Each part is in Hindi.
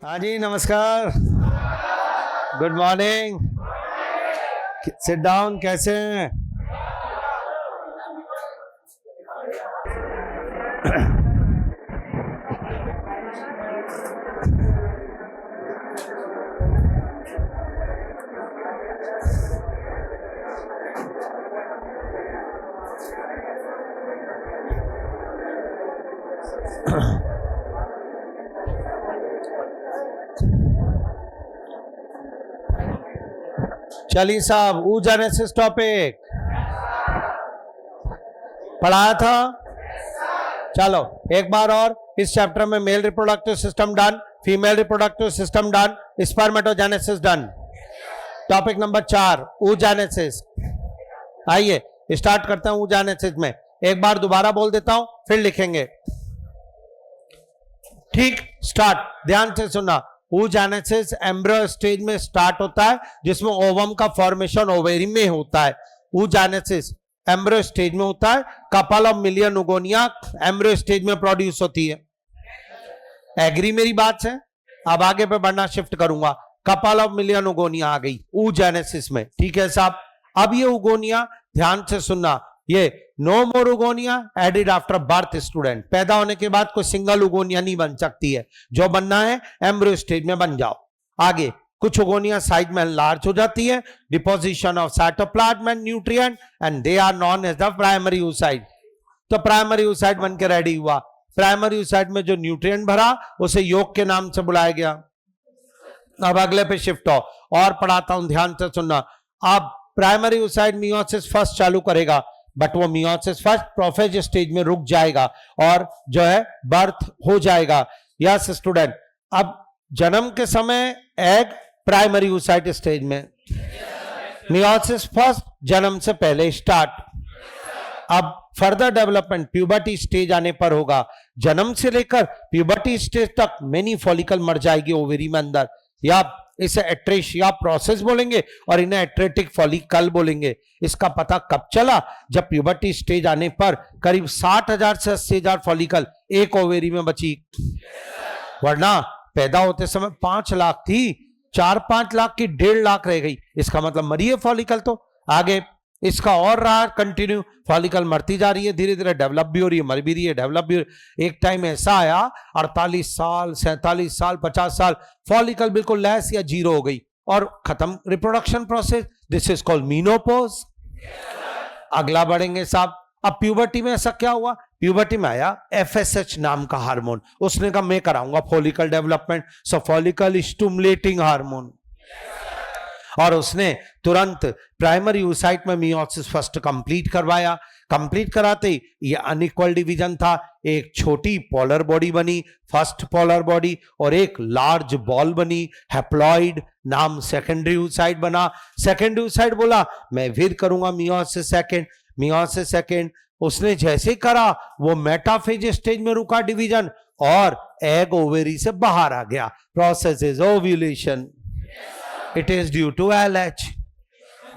हाँ जी, नमस्कार, गुड मॉर्निंग। Sit down. कैसे हैं? चलिए साहब, oogenesis टॉपिक पढ़ाया था। चलो एक बार और, इस चैप्टर में male reproductive system done, female reproductive system done, spermatogenesis done. Topic number 4 oogenesis। आइए स्टार्ट करते हैं oogenesis में। एक बार दोबारा बोल देता हूं, फिर लिखेंगे। ठीक, स्टार्ट। ध्यान से सुनना। oogenesis एम्ब्रियो स्टेज में स्टार्ट होता है, जिसमें ओवम का फॉर्मेशन ओवेरी में होता है। oogenesis एम्ब्रियो स्टेज में होता है। Couple of million oogonia embryo stage में प्रोड्यूस होती है। एग्री मेरी बात से? अब आगे पे बढ़ना शिफ्ट करूंगा। कपल ऑफ मिलियन ओगोनिया आ गई oogenesis में। ठीक है साहब। अब ये ओगोनिया, ध्यान से सुनना, ये no more oogonia added after birth. Student, पैदा होने के बाद कोई सिंगल उगोनिया नहीं बन सकती है। जो बनना है एम्ब्रियो स्टेज में बन जाओ। आगे कुछ उगोनिया साइड में लार्ज हो जाती है, deposition of cytoplasm and nutrient, and they are known as the primary oocyte। तो प्राइमरी oocyte बन के रेडी हुआ। प्राइमरी oocyte में जो न्यूट्रिएंट भरा उसे योग के नाम से बुलाया गया। अब अगले पे शिफ्ट हो और पढ़ाता हूं, ध्यान से सुनना। अब प्राइमरी oocyte मियोसिस फर्स्ट चालू करेगा, बट वो मियोसिस फर्स्ट प्रोफेज स्टेज में रुक जाएगा और जो है बर्थ हो जाएगा। Yes student. अब जन्म के समय एग प्राइमरी oocyte स्टेज में, मियोसिस फर्स्ट जन्म से पहले स्टार्ट। अब फर्दर डेवलपमेंट प्यूबर्टी स्टेज आने पर होगा। जन्म से लेकर प्यूबर्टी स्टेज तक मेनी फॉलिकल मर जाएगी ओवेरी में अंदर, या इसे एट्रेशिया प्रोसेस बोलेंगे और इन्हें एट्रेटिक फॉलिकल बोलेंगे। इसका पता कब चला? जब प्यूबर्टी स्टेज आने पर करीब 60,000 से 80,000 फॉलिकल एक ओवेरी में बची। वरना पैदा होते समय 5 लाख थी, 4-5 लाख की 1.5 लाख रह गई। इसका मतलब मरी है फॉलिकल। तो आगे इसका और रहा कंटिन्यू, फॉलिकल मरती जा रही है, धीरे धीरे डेवलप भी हो रही है, मर भी रही है, डेवलप भी हो रही है। एक टाइम ऐसा आया 48 साल, 47 साल, 50 साल फॉलिकल बिल्कुल लेस या जीरो हो गई और खत्म reproduction process. This is called menopause. अगला बढ़ेंगे साहब। अब प्यूबर्टी में ऐसा क्या हुआ? प्यूबर्टी में आया FSH नाम का हार्मोन। उसने कहा मैं कराऊंगा फॉलिकल डेवलपमेंट, सो फॉलिकल स्टिमुलेटिंग हार्मोन। और उसने तुरंत प्राइमरी oocyte में मियोसिस फर्स्ट कंप्लीट करवाया। कंप्लीट कराते ही ये अनइक्वल डिवीजन था। एक छोटी पोलर बॉडी बनी, फर्स्ट पोलर बॉडी, और एक लार्ज बॉल बनी, हैप्लॉइड नाम सेकेंडरी oocyte बना। सेकेंडरी oocyte बोला मैं फिर करूंगा मियोसिस सेकेंड। मियोसिस सेकेंड उसने जैसे करा वो मेटाफेज स्टेज में रुका डिवीजन, और एग ओवेरी से बाहर आ गया। Process is ovulation. It is due to LH।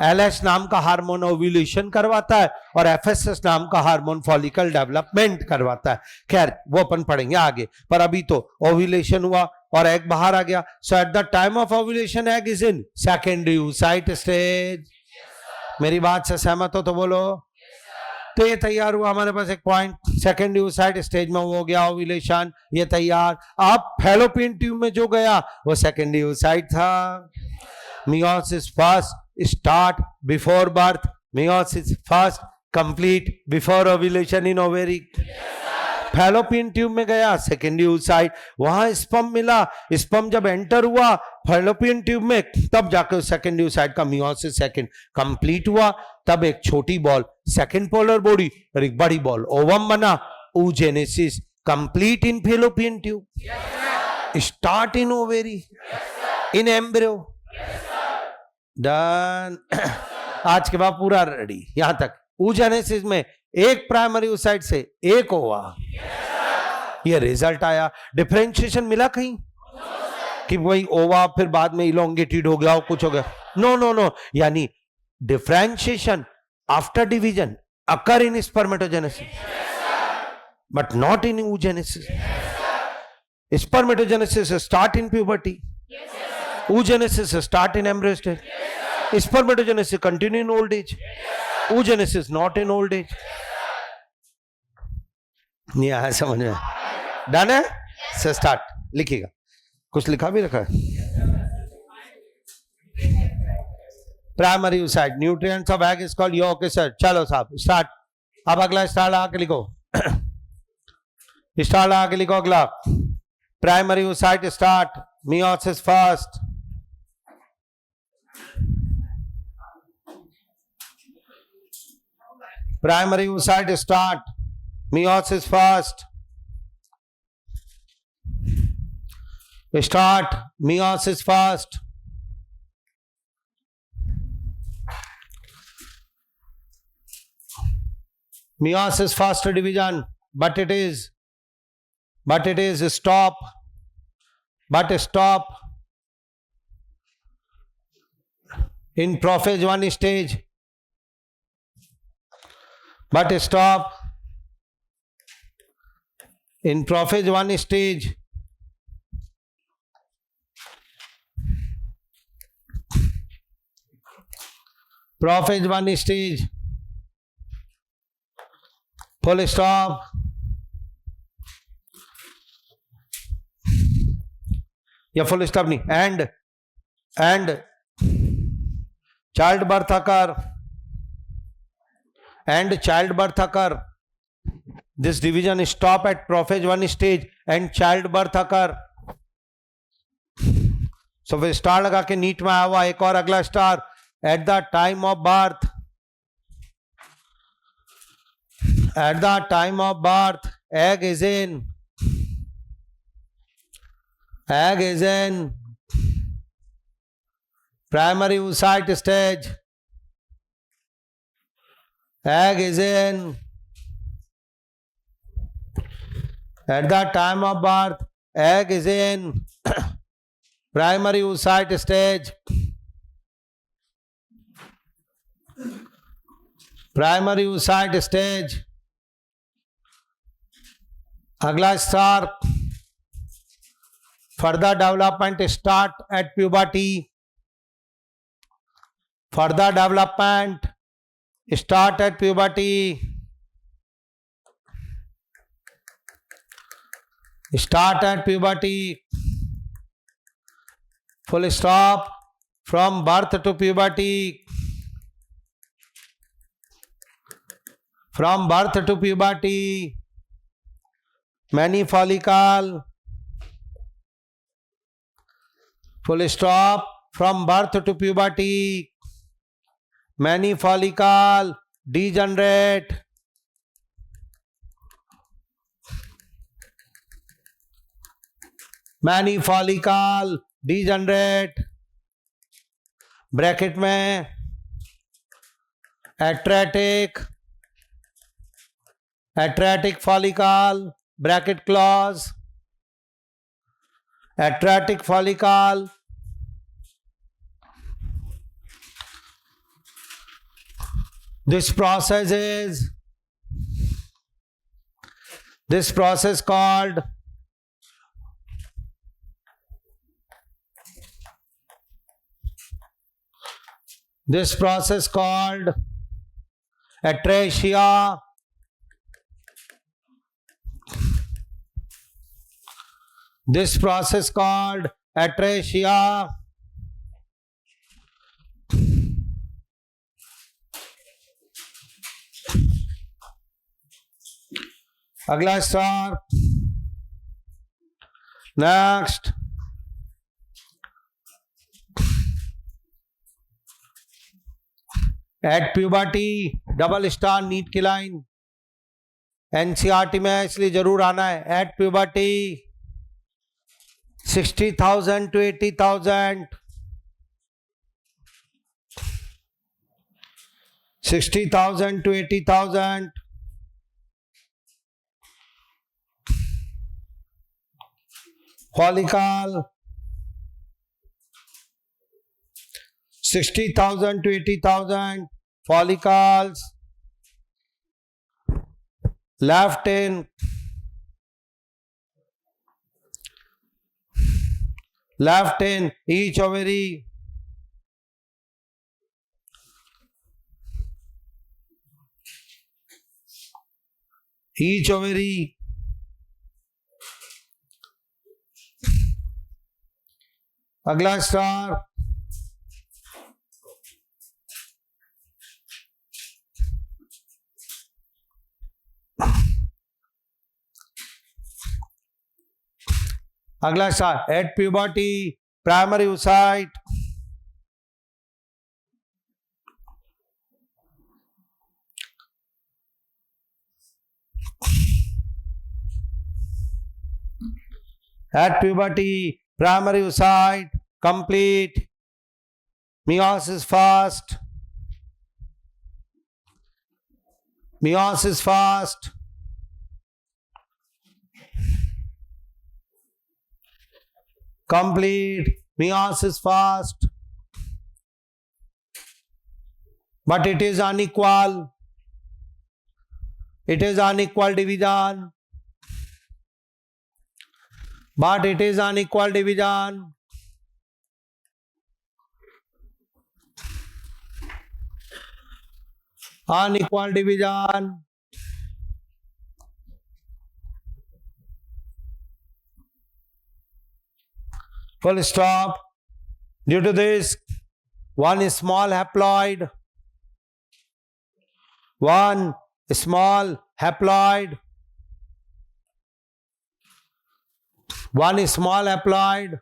LH नाम का हार्मोन ओव्यूलेशन करवाता है और FSH नाम का हार्मोन फॉलिकल डेवलपमेंट करवाता है। खैर वो अपन पढ़ेंगे आगे, पर अभी तो ओव्यूलेशन हुआ और एग बाहर आ गया। So at the time of ovulation egg is in secondary oocyte stage. मेरी बात से सहमत हो तो बोलो। तो ये तैयार हुआ हमारे पास एक पॉइंट, सेकेंडरी oocyte स्टेज में हो गया ओव्यूलेशन, ये तैयार। अब फैलोपियन ट्यूब में जो गया वो सेकेंडरी oocyte था। Meiosis first start before birth, meiosis first complete before ovulation in ovary. Fallopian tube में गया सेकेंडरी oocyte, वहां स्पर्म मिला। स्पर्म जब एंटर हुआ फैलोपियन ट्यूब में, तब जाकर सेकेंडरी oocyte का मियोसिस सेकेंड कंप्लीट हुआ। तब एक छोटी बॉल सेकेंड पोलर बॉडी और एक बड़ी बॉल ओवम बना। oogenesis complete in fallopian tube, start in ovary, in embryo, done. आज के बाद पूरा रेडी यहां तक। oogenesis में एक प्राइमरी oocyte से एक ओवा, ये रिजल्ट आया। डिफरेंशिएशन मिला कहीं कि वही ओवा फिर बाद में इलोंगेटेड हो गया और कुछ हो गया? नो नो नो, यानी differentiation after division occur in spermatogenesis but not in oogenesis। Spermatogenesis start in puberty. Yes, sir. Oogenesis start in embryo stage. Spermatogenesis continue in old age. Oogenesis not in old age. नहीं आया समझ में? डन है? से स्टार्ट लिखिएगा. कुछ लिखा भी रखा है. Primary side nutrients of egg is called yolk acid. चलो साहब स्टार्ट. अब अगला स्टार आके लिखो. स्टार आके लिखो अगला. Primary side start. meiosis first. Primary oocyte start. Meiosis first. Start. Meiosis first. Meiosis first division. But it is stop. But stop in prophase 1 stage. But stop in prophase 1 stage. Prophase 1 stage. Full stop. या फुल स्टॉप नहीं. And child birth occur. This division stop at prophase 1 stage and child birth occur. So फिर स्टार लगा के नीट में आया हुआ एक और अगला star. Eight the time of birth egg is in primary oocyte stage. Egg is in at the time of birth. Egg is in primary oocyte stage. Primary oocyte stage. अगला star. Further development start at puberty. Further development start at puberty. Start at puberty. Full stop. From birth to puberty. From birth to puberty. Many follicle. Full stop. From birth to puberty. Many follicle degenerate. Many follicle degenerate. Bracket में atretic follicle bracket close. Atratic follicle. This process called atrasia. This process called atrasia. अगला star. Next. At puberty double star NEET की लाइन. एनसीईआरटी में इसलिए जरूर आना है. At puberty 60,000 to 80,000. 60,000 to 80,000. Follicle. 60,000 to 80,000 follicles left in left in each ovary. Each ovary. अगला स्टार, अगला star at puberty primary oocyte, at puberty primary oocyte complete, meiosis fast, meiosis fast, complete, meiosis fast, but it is unequal, it is unequal division, but it is unequal division. Unequal division. Full stop. Due to this, one small haploid, one small haploid, one small haploid,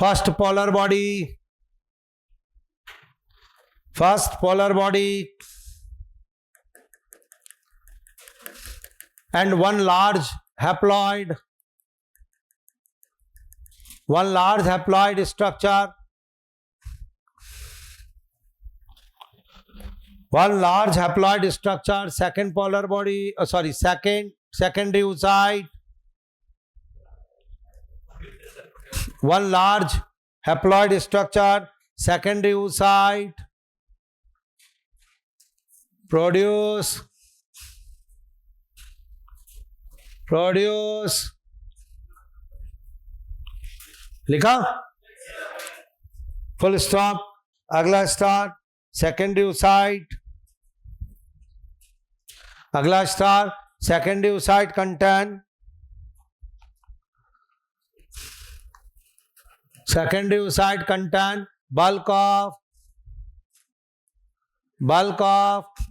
first polar body, and one large haploid structure, one large haploid structure, second polar body, secondary oocyte, one large haploid structure, secondary oocyte, produce लिखा, फुल स्टॉप. अगला स्टार secondary oocyte, अगला star secondary oocyte contain, secondary oocyte contain bulk of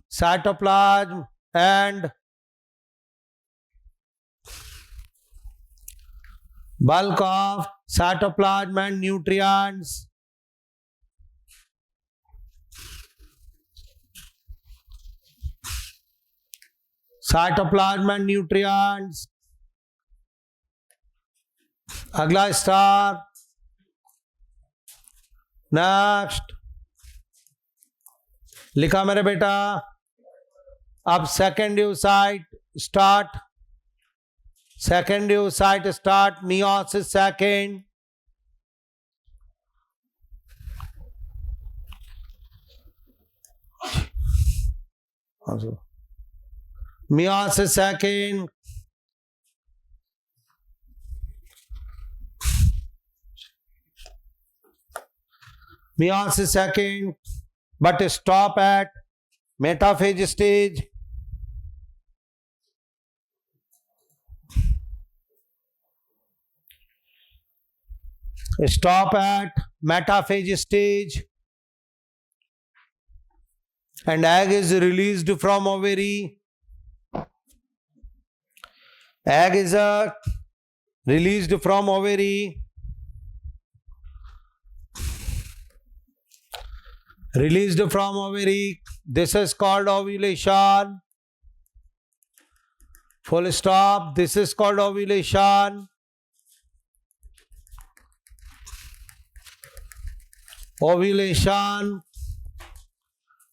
cytoplasm and nutrients. Cytoplasm and nutrients. अगला स्टार. नेक्स्ट लिखा मेरे बेटा. अब secondary oocyte start. Secondary oocyte start, meiosis second. Meiosis second. Meiosis second, but stop at metaphase stage. Stop at metaphase stage, and egg is released from ovary. Egg is released from ovary. Released from ovary. This is called ovulation. Full stop. This is called ovulation. Ovulation.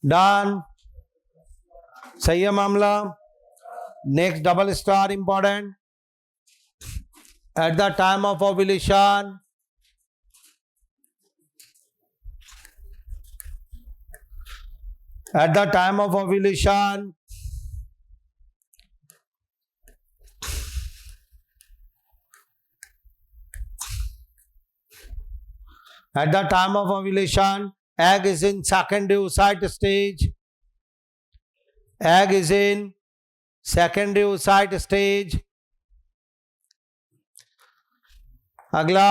Done. सही है मामला. Next double star important. At the time of ovulation, at the time of ovulation, At the time of ovulation, egg is in secondary oocyte stage. Egg is in secondary oocyte stage. अगला,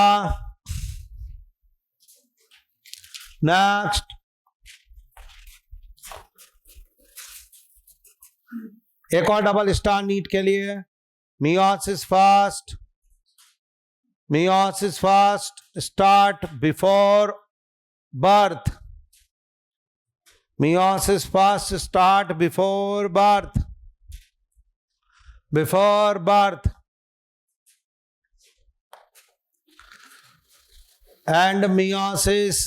नेक्स्ट, एक और डबल स्टार नीट के लिए. Meiosis first. Meiosis first start before birth. Meiosis first start before birth. Before birth. And meiosis,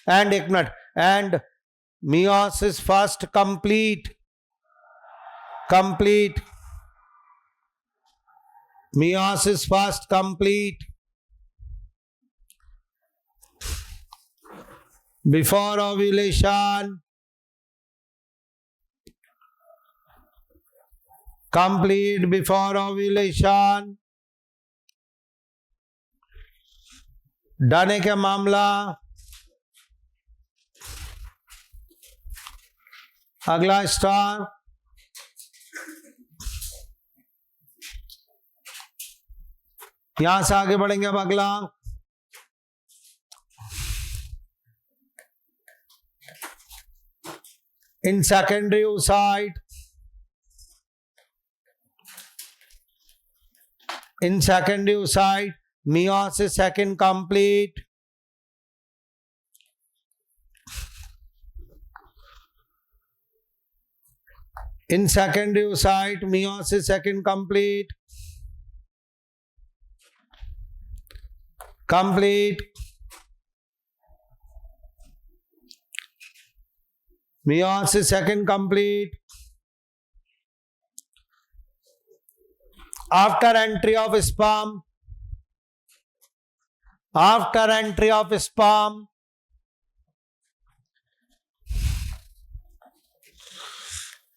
and एक minute, and meiosis first complete. Meiosis first complete before ovulation. Complete before ovulation. डने के मामला. अगला स्टार. यहां से आगे बढ़ेंगे. अब अगला, इन secondary oocyte. In secondary oocyte, meiosis second complete. In secondary oocyte, meiosis second complete. Complete. Meiosis second complete. After entry of sperm. After entry of sperm.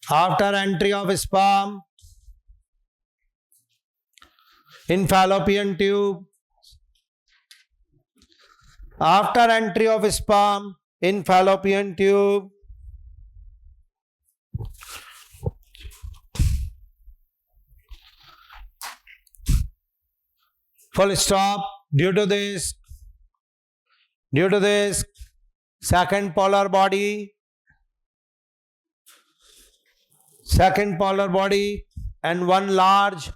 After entry of sperm in fallopian tube. After entry of sperm in fallopian tube. Full stop. Due to this, second polar body and one large,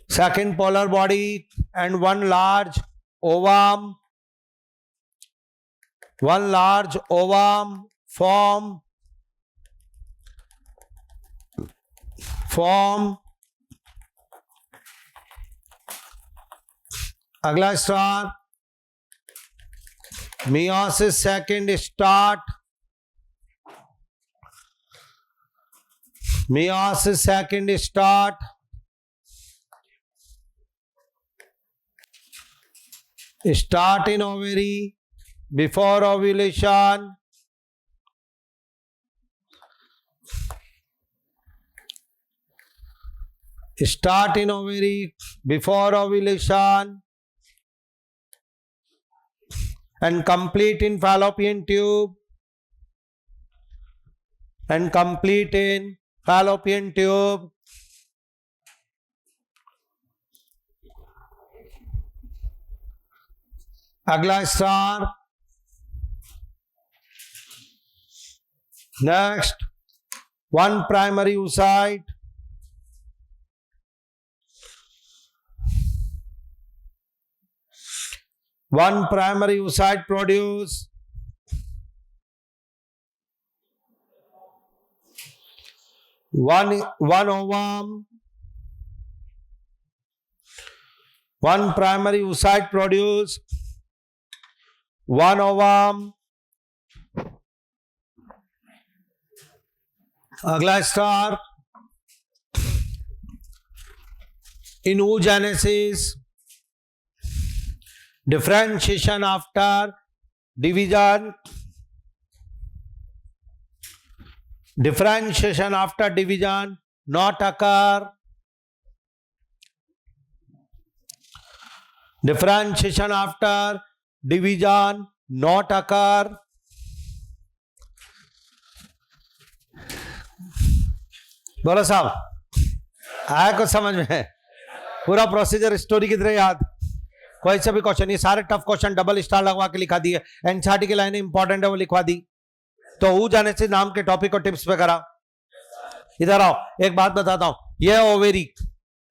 second polar body and one large ovum, form. अगला star. meiosis second start. Meiosis second start. Start in ovary before ovulation. Start in ovary before ovulation. And complete in fallopian tube. And complete in fallopian tube. अगला star. Next, one primary oocyte. One primary oocyte produce one ovum. One primary oocyte produce one ovum. अगला star. In oogenesis, differentiation after division. Differentiation after division not occur. Differentiation after division not occur. बोलो साहब, आया कुछ समझ में? पूरा प्रोसीजर स्टोरी की तरह याद? कोई सा भी क्वेश्चन, ये सारे टफ क्वेश्चन डबल स्टार लगवा के लिखा दिए, एनसीईआरटी की लाइनें इंपॉर्टेंट है वो लिखवा दी। तो ऊ जाने से नाम के टॉपिक को टिप्स पे करा। इधर आओ, एक बात बताता हूं, ये ओवेरी,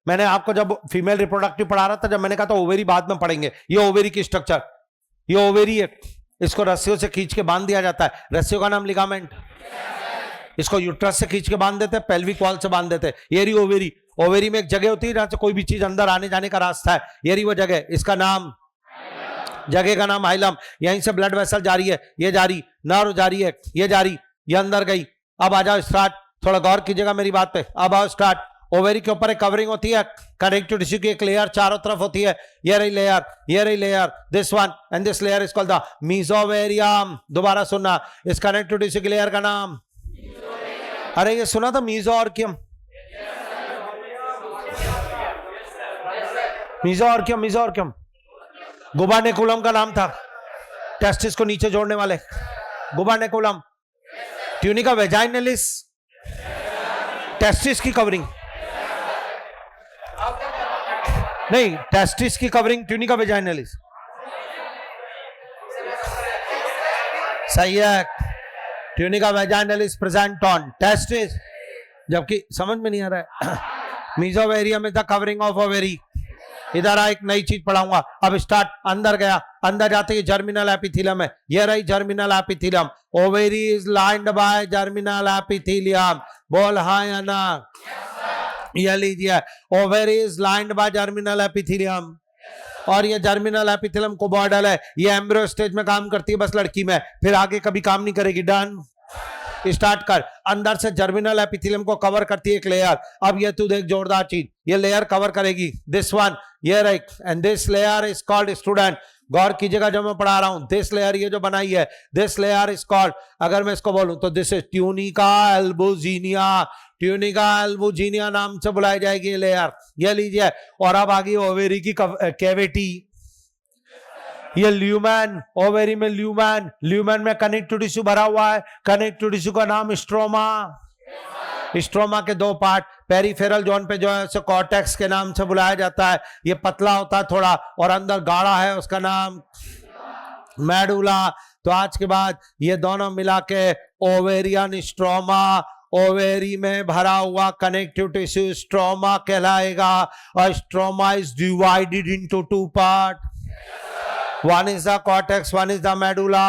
मैंने आपको जब फीमेल रिप्रोडक्टिव पढ़ा रहा था, जब मैंने कहा था ओवेरी बाद में पढ़ेंगे, ये ओवेरी की स्ट्रक्चर, ये ओवेरी है, इसको रस्सियों से खींच के बांध दिया जाता है, रस्सियों का नाम लिगामेंट। इसको यूट्रस से खींच के बांध देते हैं, पेल्विक वॉल से बांध देते हैं, ये रही ओवेरी। ओवेरी में एक जगह होती है जहां से कोई भी चीज अंदर आने जाने का रास्ता है, ये रही वो जगह, इसका नाम, जगह का नाम हाइलम। यहीं से ब्लड वेसल जारी है, ये जारी, नर्व जारी है, ये जारी, ये अंदर गई। अब आ जाओ स्टार्ट, थोड़ा गौर कीजिएगा मेरी बात पे, अब आओ स्टार्ट। ओवेरी के ऊपर एक कवरिंग होती है, कनेक्टिव टिश्यू की एक लेयर चारों तरफ होती है, ये रही लेयर, ये रही layer, this one and this layer is called the मीजोवेरियम। दोबारा सुनना, इस कनेक्टिव टिश्यू की लेयर का नाम, अरे ये सुना था मीजोआर्कियम, मीजोआर्कियम, मीजोआर्कियम। गुबानेकुलम का नाम था, टेस्टिस को नीचे जोड़ने वाले, गुबानेकुलम। ट्यूनिका वेजाइनलिस, टेस्टिस की कवरिंग, नहीं टेस्टिस की कवरिंग ट्यूनिका वेजाइनलिस, सही है। Tunica vaginalis present on testis, जबकि समझ में नहीं आ रहा है। मीजोवेरियम is the covering of ovary. इधर आ, एक नई चीज पढ़ाऊंगा, अब स्टार्ट। अंदर गया, अंदर जाते ही जर्मिनल एपिथेलियम है, ये रही germinal epithelium. Ovary is lined by germinal epithelium, बोल हाँ या ना? ये लीजिए, ovary is lined by germinal epithelium, और ये जर्मिनल एपिथेलियम को बॉर्डर है, ये एम्ब्रियो स्टेज में काम करती है बस लड़की में, फिर आगे कभी काम नहीं करेगी। डन, स्टार्ट कर। अंदर से जर्मिनल एपिथेलियम को कवर करती है एक लेयर। अब ये तू देख जोरदार चीज, ये लेयर कवर करेगी दिस वन, ये right, and this layer is called, student गौर कीजिएगा जो मैं पढ़ा रहा हूं, दिस लेयर ये जो बनाई है, दिस लेयर इज कॉल्ड, अगर मैं इसको बोलूं तो this is tunica albuginea, tunica albuginea नाम से बुलाई जाएगी ये लेयर, ये लीजिए। और अब आ गई ओवेरी की कैविटी, ये ल्यूमन, ओवेरी में ल्यूमन, ल्यूमन में कनेक्टिव टिश्यू भरा हुआ है, कनेक्टिव टिश्यू का नाम स्ट्रोमा। स्ट्रोमा के दो पार्ट, पेरिफेरल जोन पे जो है उसे कॉर्टेक्स के नाम से बुलाया जाता है, ये पतला होता है थोड़ा और अंदर गाढ़ा है, उसका नाम मेडुला। तो आज के बाद ये दोनों मिला के ओवेरियन स्ट्रोमा, ओवेरी में भरा हुआ कनेक्टिव टिश्यू स्ट्रोमा कहलाएगा। और stroma is divided into two part, one is the cortex, one is the medulla.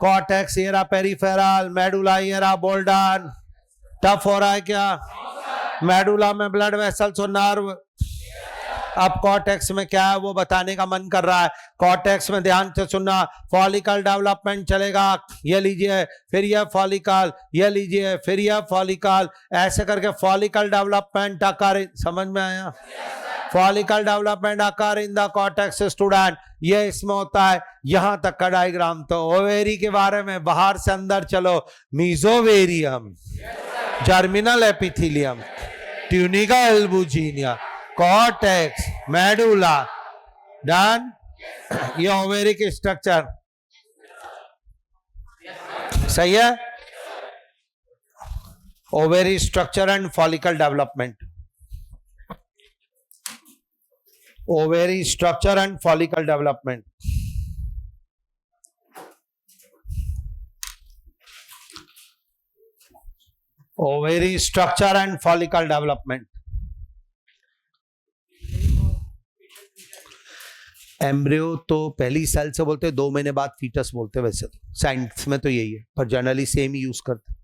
cortex ये रहा पेरिफेरल, मेडुला ये रहा बोल्डन। टफ हो रहा है क्या? मेडुला में ब्लड वेसल्स और नर्व, अब कॉर्टेक्स में क्या है वो बताने का मन कर रहा है। कॉर्टेक्स में ध्यान से सुनना, फॉलिकल डेवलपमेंट चलेगा, ये लीजिए, फिर ये फॉलिकल, ये लीजिए, फिर ये फॉलिकल, ऐसे करके फॉलिकल डेवलपमेंट आकार, समझ में आया? फॉलिकल डेवलपमेंट आकार इन द कॉर्टेक्स स्टूडेंट, ये इसमें होता है। यहां तक का डायग्राम। तो ओवेरी के बारे में बाहर से अंदर चलो, मीजोवेरियम, germinal epithelium, tunica albuginea, cortex, medulla, done. ये ओवेरी की स्ट्रक्चर सही है। Ovary structure and follicle development, ovary structure and follicle development. Ovary structure and follicle development. Embryo तो पहली सेल से बोलते हैं, 2 महीने बाद फीटस बोलते हैं, वैसे तो साइंस में तो यही है, पर जनरली सेम ही यूज करते हैं।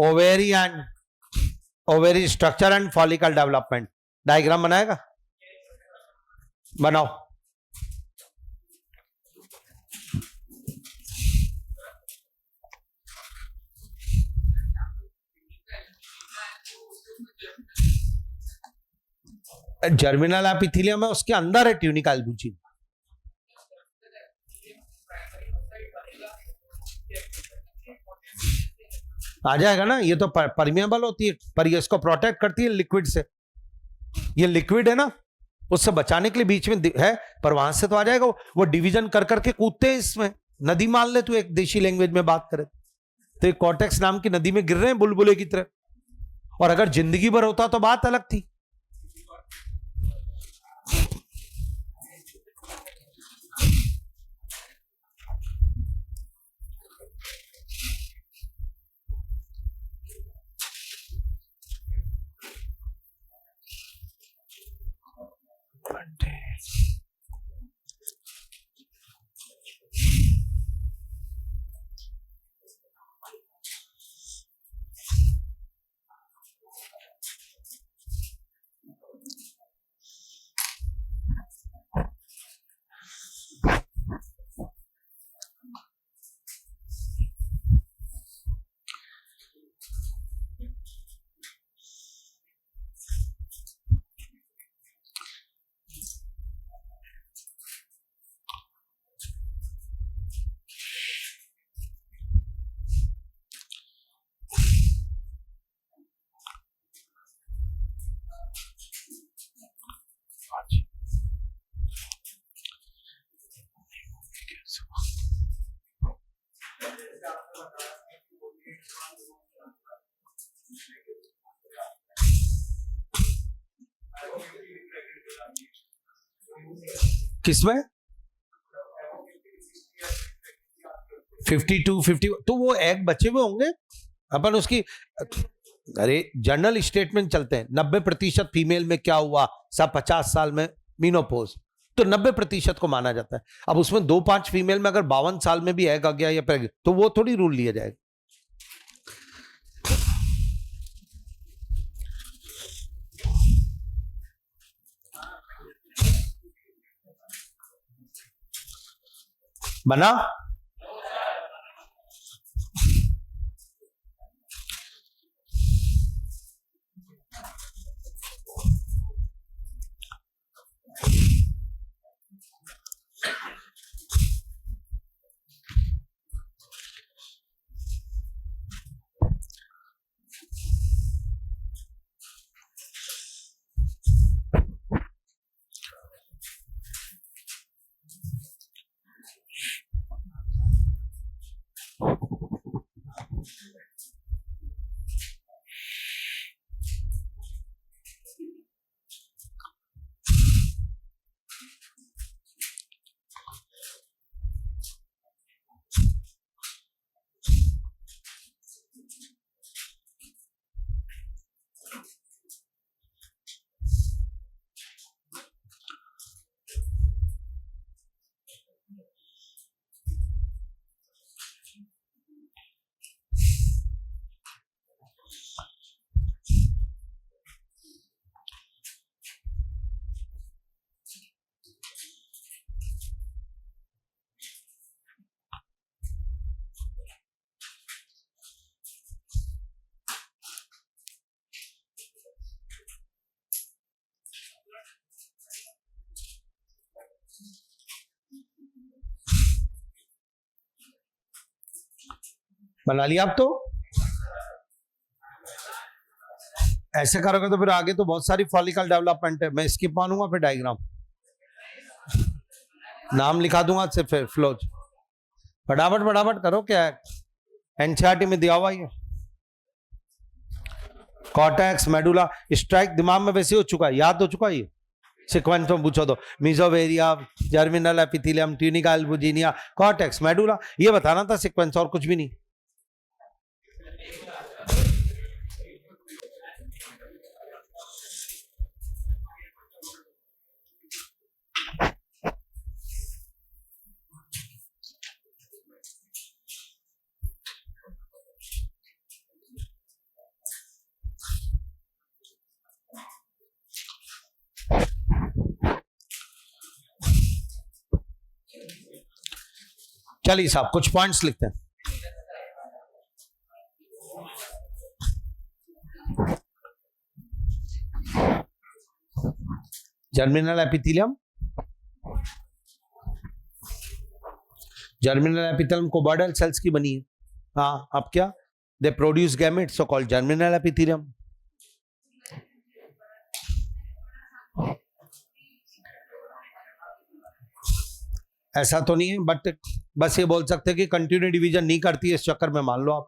Ovary and ovary structure and follicle development, diagram बनाएगा? बनाओ। जर्मिनल एपिथेलियम है, उसके अंदर है ट्यूनिका एल्बुजिनिया। आ जाएगा ना, ये तो परमिएबल होती है, पर ये इसको प्रोटेक्ट करती है लिक्विड से। ये लिक्विड है ना, उससे बचाने के लिए बीच में है, पर वहां से तो आ जाएगा। वो डिवीजन कर करके कूदते हैं इसमें। नदी मान ले तू, एक देशी लैंग्वेज में बात करे तो एक कॉर्टेक्स नाम की नदी में गिर रहे हैं बुलबुले की तरह। और अगर जिंदगी भर होता तो बात अलग थी। किसमें 52, 50 तो वो एग बचे हुए होंगे। अपन उसकी, अरे जनरल स्टेटमेंट चलते हैं 90% फीमेल में क्या हुआ, सब 50 साल में मीनोपोज, तो 90% को माना जाता है। अब उसमें 2-5 फीमेल में अगर 52 साल में भी एग आ गया या प्रेग्नेंट, तो वो थोड़ी रूल लिया जाएगा। बना बना लिया आप तो। ऐसे करोगे तो फिर आगे तो बहुत सारी फॉलिकल डेवलपमेंट है। मैं स्किप मानूंगा फिर डायग्राम नाम लिखा दूंगा सिर्फ फ्लोज। फटाफट फटाफट करो, क्या है एनसीईआरटी में दिया हुआ है। कॉर्टेक्स मेडुला स्ट्राइक दिमाग में वैसे हो चुका है, याद हो चुका है। ये सीक्वेंस में पूछो तो mesovaria, germinal epithelium, tunica albuginea, cortex medulla, ये बताना था सीक्वेंस, और कुछ भी नहीं। चलिए साहब कुछ पॉइंट्स लिखते हैं। Germinal epithelium, germinal epithelium cuboidal cells की बनी है। हाँ, अब क्या, they produce gametes, so called germinal epithelium. ऐसा तो नहीं है, बट बस ये बोल सकते हैं कि कंटिन्यू डिवीजन नहीं करती है, इस चक्कर में मान लो आप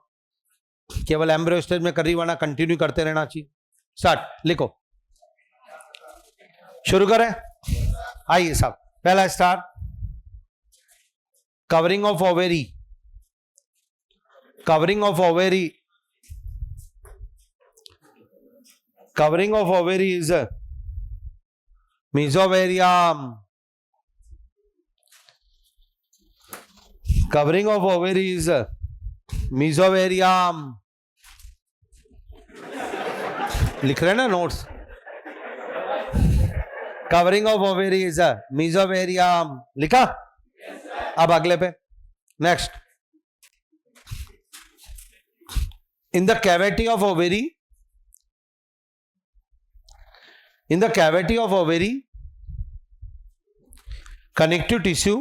केवल एम्ब्रियो स्टेज में कर रही, वरना कंटिन्यू करते रहना चाहिए। स्टार्ट, लिखो, शुरू करें। आइए साहब, पहला star, covering of ovary, covering of ovary, covering of ovary is mesovarium, covering of ovary is mesovarium. लिख रहे हैं ना notes, covering of ovary is mesovarium, लिखा? अब अगले पे, next, in the cavity of ovary, in the cavity of ovary, connective tissue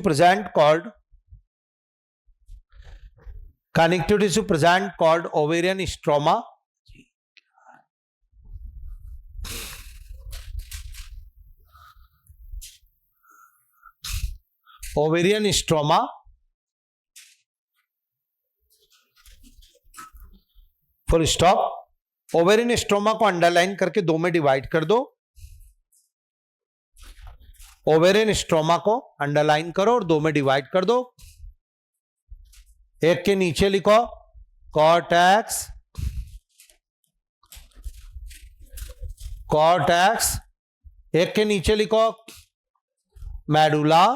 present called ovarian stroma, ovarian stroma, full stop। Ovarian stroma को अंडरलाइन करके 2 में डिवाइड कर दो, ओवेरियन स्ट्रोमा को अंडरलाइन करो और 2 में डिवाइड कर दो। एक के नीचे लिखो कॉर्टेक्स, कॉर्टेक्स, एक के नीचे लिखो मेडुला,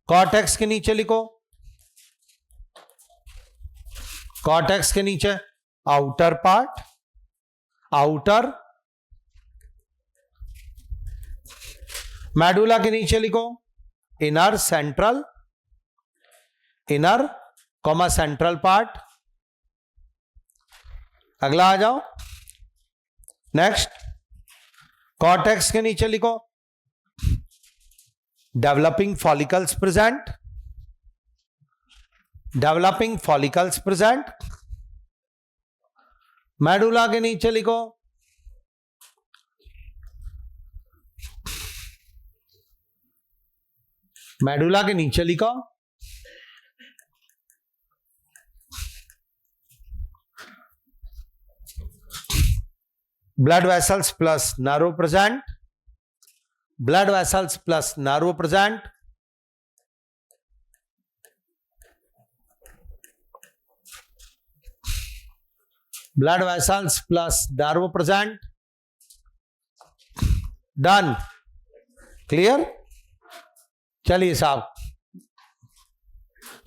कॉर्टेक्स के नीचे लिखो, कॉर्टेक्स के नीचे आउटर पार्ट, आउटर, मेडुला के नीचे लिखो inner central, inner comma central part. अगला आ जाओ, नेक्स्ट, कॉर्टेक्स के नीचे लिखो developing follicles present, developing follicles present. Medulla के नीचे लिखो मेडुला के नीचे लिखो blood vessels plus nerve present, blood vessels plus nerve present. Blood vessels plus nerve present, done, clear. चलिए साहब,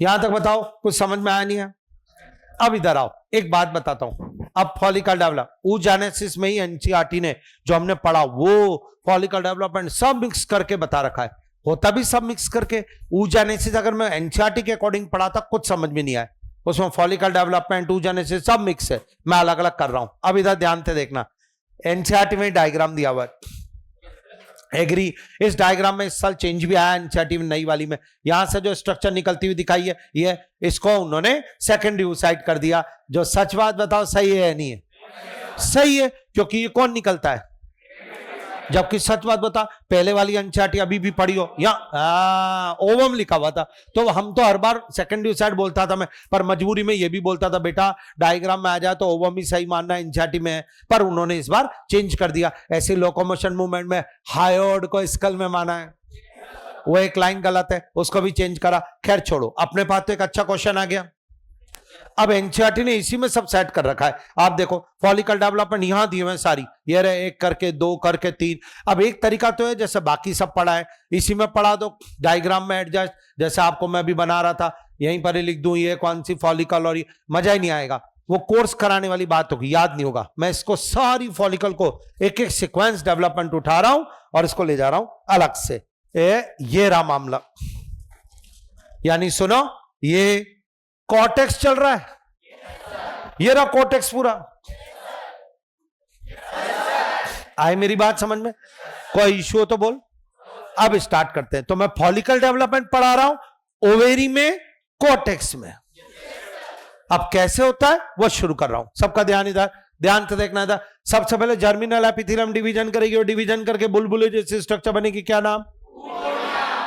यहां तक बताओ, कुछ समझ में आया नहीं है? अब इधर आओ, एक बात बताता हूं। अब फॉलिकल डेवलप, ऊजेनेसिस में ही एनसीईआरटी ने जो हमने पढ़ा वो फॉलिकल डेवलपमेंट सब मिक्स करके बता रखा है, होता भी सब मिक्स करके। ऊजेनेसिस अगर मैं एनसीईआरटी के अकॉर्डिंग पढ़ा था, कुछ समझ में नहीं आया, उसमें फॉलिकल डेवलपमेंट ऊजेनेसिस सब मिक्स है, मैं अलग अलग कर रहा हूं। अब इधर ध्यान से देखना, एनसीईआरटी में डायग्राम दिया हुआ है, एग्री। इस डायग्राम में इस साल चेंज भी आया एनसीईआरटी में, नई वाली में यहां से जो स्ट्रक्चर निकलती हुई दिखाई है, ये इसको उन्होंने सेकेंडरी साइड कर दिया। जो सच बात बताओ, सही है या नहीं है? सही है, क्योंकि ये कौन निकलता है? जबकि सच बात बता, पहले वाली एनसीईआरटी अभी भी पढ़ी हो, यहाँ ओवम लिखा हुआ था, तो हम तो हर बार सेकेंडरी साइड बोलता था मैं, पर मजबूरी में ये भी बोलता था बेटा डायग्राम में आ जाए तो ओवम ही सही मानना, एनसीईआरटी में है। पर उन्होंने इस बार चेंज कर दिया। ऐसे लोकोमोशन मूवमेंट में हायोड को स्कल में माना है, वो एक लाइन गलत है, उसको भी चेंज करा। खैर छोड़ो, अपने पास तो एक अच्छा क्वेश्चन आ गया। अब एनसीईआरटी ने इसी में सब सेट कर रखा है। आप देखो फॉलिकल डेवलपमेंट यहां दिए हुए सारी, ये रहे 1 करके 2 करके 3। अब एक तरीका तो है जैसे बाकी सब पढ़ा है, इसी में पढ़ा दो, डायग्राम में एडजस्ट, जैसे आपको मैं भी बना रहा था, यहीं पर ही लिख दूं ये कौन सी फॉलिकल, और ये मजा ही नहीं आएगा, वो कोर्स कराने वाली बात होगी, याद नहीं होगा। मैं इसको सारी फॉलिकल को एक एक सीक्वेंस डेवलपमेंट उठा रहा हूं और इसको ले जा रहा हूं अलग से। ये रहा मामला, यानी सुनो, ये कॉर्टेक्स चल रहा है, ये रहा कॉर्टेक्स पूरा। आए मेरी बात समझ में? कोई इश्यू हो तो बोल। अब स्टार्ट करते हैं। तो मैं फॉलिकल डेवलपमेंट पढ़ा रहा हूं ओवेरी में, कॉर्टेक्स में। अब कैसे होता है वो शुरू कर रहा हूं, सबका ध्यान इधर। ध्यान से देखना था। सबसे पहले जर्मिनल एपिथेलियम डिवीजन करेगी और डिवीजन करके बुलबुले जैसे स्ट्रक्चर बनेगी, क्या नाम?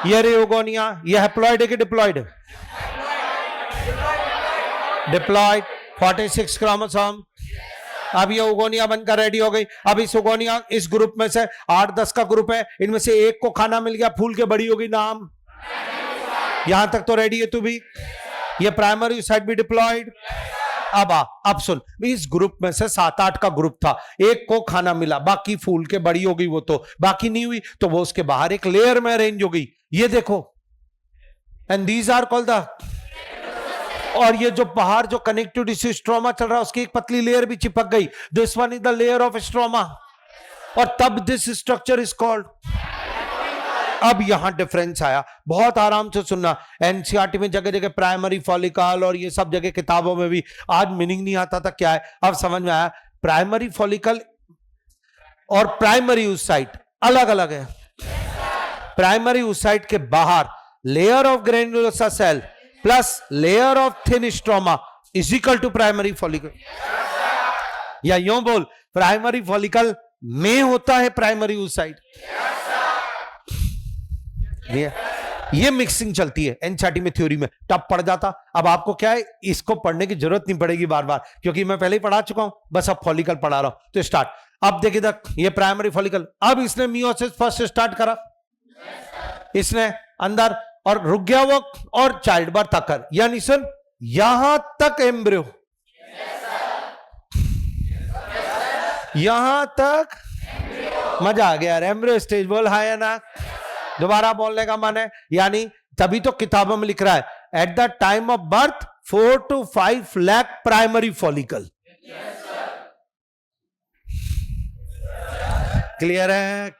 ये रे ओगोनिया। ये हैप्लॉइड है कि डिप्लॉइड? Diploid, 46 chromosome. अब ये ओगोनिया बनकर रेडी हो गई। अब इस ओगोनिया इस ग्रुप में से 8-10 का ग्रुप है, इनमें से एक को खाना मिल गया, फूल के बड़ी होगी, नाम? यहां तक तो रेडी है तू भी। ये प्राइमरी साइड भी डिप्लॉइड। अब सुन, इस ग्रुप में से 7-8 का ग्रुप था, एक को खाना मिला, बाकी फूल के बड़ी हो गई, वो तो बाकी नहीं हुई, तो वो उसके बाहर एक लेयर में अरेंज हो गई। ये देखो, and these are called the, और ये जो बाहर जो कनेक्टिव टिश्यू स्ट्रोमा चल रहा है, उसकी एक पतली लेयर भी चिपक गई, this one is the layer of stroma, और तब दिस स्ट्रक्चर इज कॉल्ड। अब यहां डिफरेंस आया, बहुत आराम से सुनना। एनसीईआरटी में जगह जगह प्राइमरी फॉलिकल और ये सब जगह किताबों में भी आज मीनिंग नहीं आता था क्या है, अब समझ में आया। प्राइमरी फॉलिकल और प्राइमरी oocyte अलग अलग है। प्राइमरी oocyte के बाहर layer of granulosa cell plus layer of thin stroma is equal to primary follicle. या यूं बोल, प्राइमरी फॉलिकल में होता है प्राइमरी oocyte। ये मिक्सिंग चलती है एनसीईआरटी में, थ्योरी में टफ पड़ जाता। अब आपको क्या है, इसको पढ़ने की जरूरत नहीं पड़ेगी बार बार, क्योंकि मैं पहले ही पढ़ा चुका हूं, बस अब फॉलिकल पढ़ा रहा हूं। तो स्टार्ट। अब देखिए तक ये प्राइमरी फॉलिकल, अब इसने मियोसिस फर्स्ट स्टार्ट करा, इसने अंदर, और रुक गया वो, और चाइल्ड बर्थ आकर, यानी सुन, यहां तक एम्ब्रियो, यहां तक मजा आ गया यार। एम्ब्रियो स्टेज बोल हाँ या ना, दोबारा बोलने का मन है, यानी तभी तो किताबों में लिख रहा है, eight the time of birth 4 to 5 lakh primary follicle. Clear है?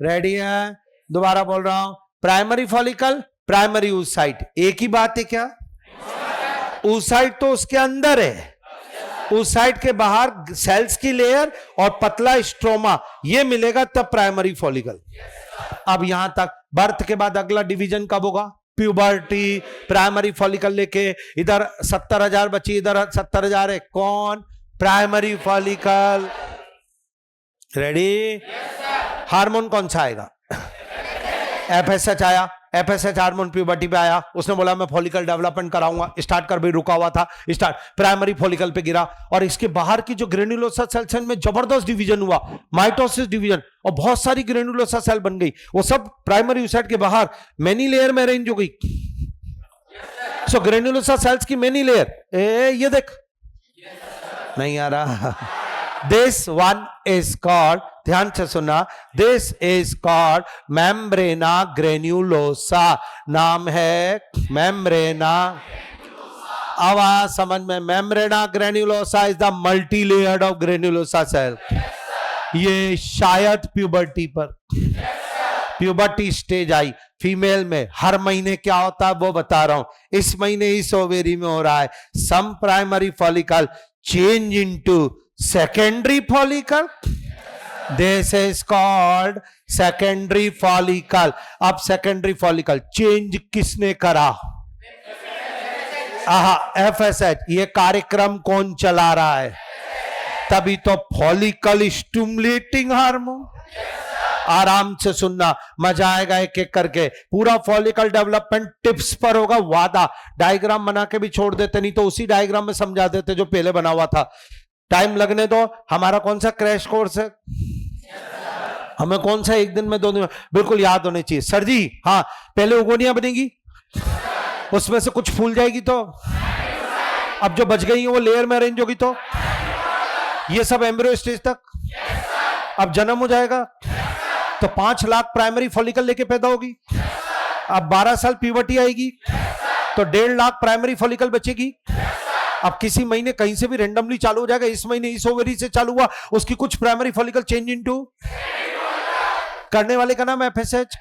रेडी है? दोबारा बोल रहा हूं, प्राइमरी फॉलिकल, प्राइमरी oocyte, एक ही बात है क्या? oocyte तो उसके अंदर है, oocyte के बाहर सेल्स की लेयर और पतला स्ट्रोमा, ये मिलेगा तब प्राइमरी फॉलिकल। अब यहां तक, बर्थ के बाद अगला डिवीजन कब होगा? प्यूबर्टी। प्राइमरी फॉलिकल लेके इधर 70,000 बची, इधर 70,000 है, कौन? Primary follicle. रेडी? हार्मोन कौन सा आएगा? एफएसएच आया, एफएसएच हार्मोन प्यूबर्टी पे आया, उसने बोला मैं फॉलिकल डेवलपमेंट कराऊंगा, स्टार्ट कर भी, रुका हुआ था, स्टार्ट प्राइमरी फॉलिकल पे गिरा, और इसके बाहर की जो ग्रेन्युलोसा सेल में जबरदस्त डिवीजन हुआ, माइटोसिस डिवीजन, और बहुत सारी ग्रेन्युलोसा सेल बन गई, वो सब प्राइमरी oocyte के बाहर मेनी लेयर में अरेंज हो गई। सो ग्रेन्युलोसा सेल्स की मेनी लेयर, ये देख, नहीं आ रहा। दिस वन इज कॉल्ड, ध्यान से सुनना, this is called membrana granulosa, नाम है मेम्ब्रेना। आवाज समझ में? Membrana granulosa is the multi layered of granulosa cell. ये शायद प्यूबर्टी पर, प्यूबर्टी स्टेज आई फीमेल में, हर महीने क्या होता है वो बता रहा हूं, इस महीने इस ओवेरी में हो रहा है, some primary follicle change into secondary follicle, this is called secondary follicle. अब सेकेंडरी फॉलिकल चेंज किसने करा? एफएसएच। ये कार्यक्रम कौन चला रहा है? तभी तो फॉलिकल स्टिमुलेटिंग हार्मोन। आराम से सुनना, मजा आएगा एक एक करके। पूरा फॉलिकल डेवलपमेंट टिप्स पर होगा, वादा। डायग्राम बना के भी छोड़ देते, नहीं तो उसी डायग्राम में समझा देते जो पहले बना हुआ था। टाइम लगने दो। हमारा कौन सा क्रैश कोर्स है? हमें कौन सा 1 दिन में 2 दिन में, बिल्कुल याद होने चाहिए सर जी। हाँ, पहले उगोनिया बनेगी, उसमें से कुछ फूल जाएगी, तो अब जो बच गई है वो लेयर में अरेंज होगी, तो ये सब एम्ब्रियो स्टेज तक। अब जन्म हो जाएगा तो 5 लाख प्राइमरी फॉलिकल लेके पैदा होगी। अब 12 साल प्यूबर्टी आएगी तो 1.5 लाख प्राइमरी फॉलिकल बचेगी। अब किसी महीने कहीं से भी रेंडमली चालू हो जाएगा, इस महीने इस ओवरी से चालू हुआ, उसकी कुछ प्राइमरी फॉलिकल चेंज इनटू, करने वाले का नाम है एफएसएच।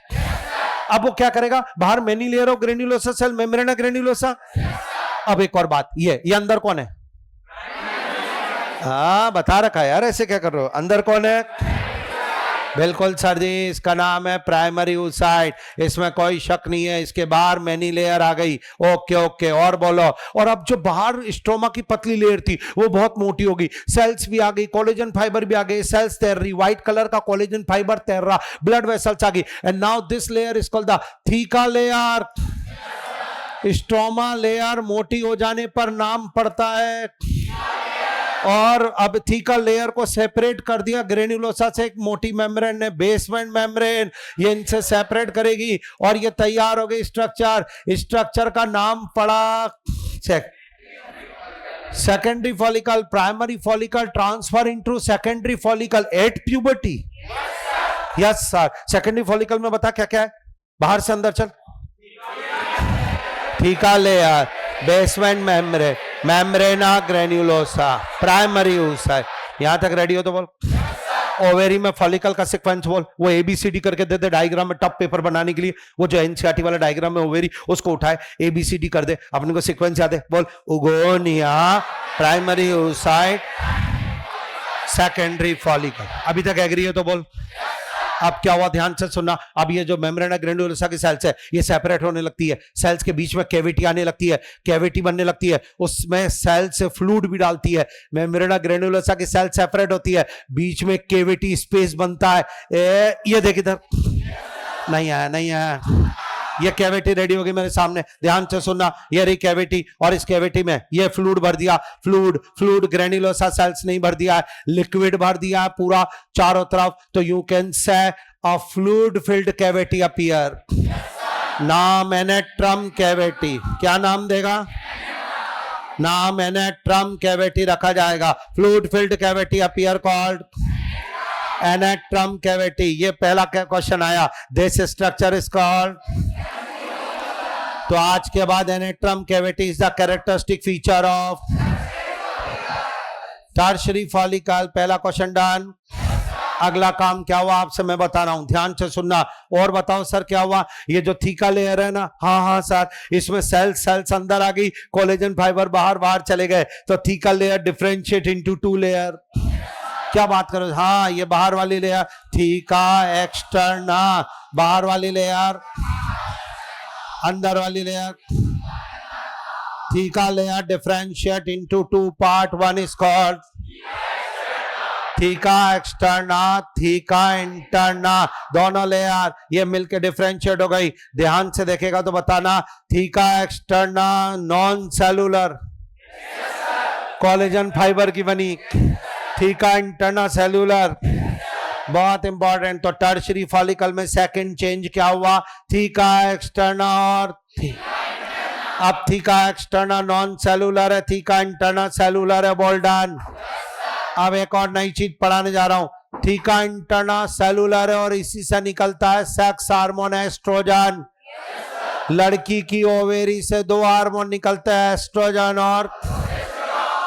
अब वो क्या करेगा? बाहर many layer of granulosa cell, membrana granulosa. अब एक और बात, ये अंदर कौन है? हाँ, बता रखा है यार, ऐसे क्या कर रहे हो? अंदर कौन है? बिल्कुल सर जी, इसका नाम है प्राइमरी oocyte, इसमें कोई शक नहीं है। इसके बाहर मैनी लेयर आ गई। ओके ओके, और बोलो। और अब जो बाहर स्ट्रोमा की पतली लेयर थी वो बहुत मोटी हो गई, सेल्स भी आ गई, कोलेजन फाइबर भी आ गए, सेल्स तैर रही, व्हाइट कलर का कोलेजन फाइबर तैर रहा, ब्लड वेसल्स आ गई, and now this layer is called the theca layer. Stroma layer मोटी हो जाने पर नाम पड़ता है, और अब थीका लेयर को सेपरेट कर दिया ग्रेन्युलोसा से एक मोटी मेम्ब्रेन ने, बेसमेंट मेम्ब्रेन, ये इनसे सेपरेट करेगी और ये तैयार हो गई स्ट्रक्चर। स्ट्रक्चर का नाम पड़ा secondary follicle. Primary follicle transfer into secondary follicle at puberty. Yes sir, secondary follicle में बता क्या क्या है, बाहर से अंदर चल। Theca layer, basement membrane, मेम्ब्रेना granulosa, primary oocyte। यहां तक रेडी हो तो बोल। ओवेरी में फॉलिकल का सीक्वेंस बोल, वो एबीसीडी करके दे दे डायग्राम में, टफ पेपर बनाने के लिए। वो जो एनसीईआरटी वाला डायग्राम है ओवेरी, उसको उठाए एबीसीडी कर दे, अपने को सीक्वेंस याद है। बोल, उगोनिया, प्राइमरी oocyte, सेकेंडरी फॉलिकल। अभी तक एग्री है तो बोल। अब क्या हुआ, ध्यान से सुनना। अब ये जो मेम्ब्रेना ग्रेन्युलोसा की सेल्स है ये सेपरेट होने लगती है, सेल्स के बीच में कैविटी आने लगती है, कैविटी बनने लगती है, उसमें सेल से फ्लूइड भी डालती है। मेम्ब्रेना ग्रेन्युलोसा की सेल सेपरेट होती है, बीच में कैविटी स्पेस बनता है। ये देख इधर, नहीं आया नहीं आया, ये कैविटी रेडी होगी मेरे सामने, ध्यान से सुनना। ये रही कैविटी, और इस कैविटी में ये फ्लूइड भर दिया, फ्लूइड ग्रेन्युलोसा सेल्स नहीं भर दिया है, लिक्विड भर दिया है पूरा चारों तरफ। तो you can say a fluid filled cavity appear. नाम एनेट्रम कैविटी। क्या नाम देगा? नाम एनेट्रम कैविटी रखा जाएगा। Fluid filled cavity appear called antrum cavity. ये पहला क्वेश्चन आया, दिस स्ट्रक्चर इज कॉल्ड। तो आज के बाद antrum cavity is the characteristic feature of tertiary follicle. पहला क्वेश्चन डन। अगला काम क्या हुआ आपसे मैं बता रहा हूं, ध्यान से सुनना। और बताओ सर क्या हुआ? ये जो थीका लेयर है ना, हाँ सर, इसमें सेल्स अंदर आ गई, कोलेजन फाइबर बाहर चले गए, तो theca layer differentiate into two layer. क्या बात करो, हाँ, ये बाहर वाली लेयर थीका एक्सटर्ना, बाहर वाली लेयर, अंदर वाली layer theca layer differentiate into two part. One is called theca externa, theca interna, दोनों लेयर ये मिलके डिफरेंशिएट हो गई। ध्यान से देखेगा तो बताना, theca externa non cellular, collagen fibre की बनी, थीका इंटरना सेलुलर, बहुत इंपॉर्टेंट। तो टर्शियरी फॉलिकल में सेकंड चेंज क्या हुआ? थीका एक्सटर्ना और अब थीका एक्सटर्ना नॉन सेलुलर है, थीका इंटरना सेलुलर है। बोल डन। अब एक और नई चीज पढ़ाने जा रहा हूं। थीका इंटरना सेलुलर है और इसी से निकलता है सेक्स हार्मोन एस्ट्रोजन। लड़की की ओवेरी से दो हार्मोन निकलते हैं, एस्ट्रोजन और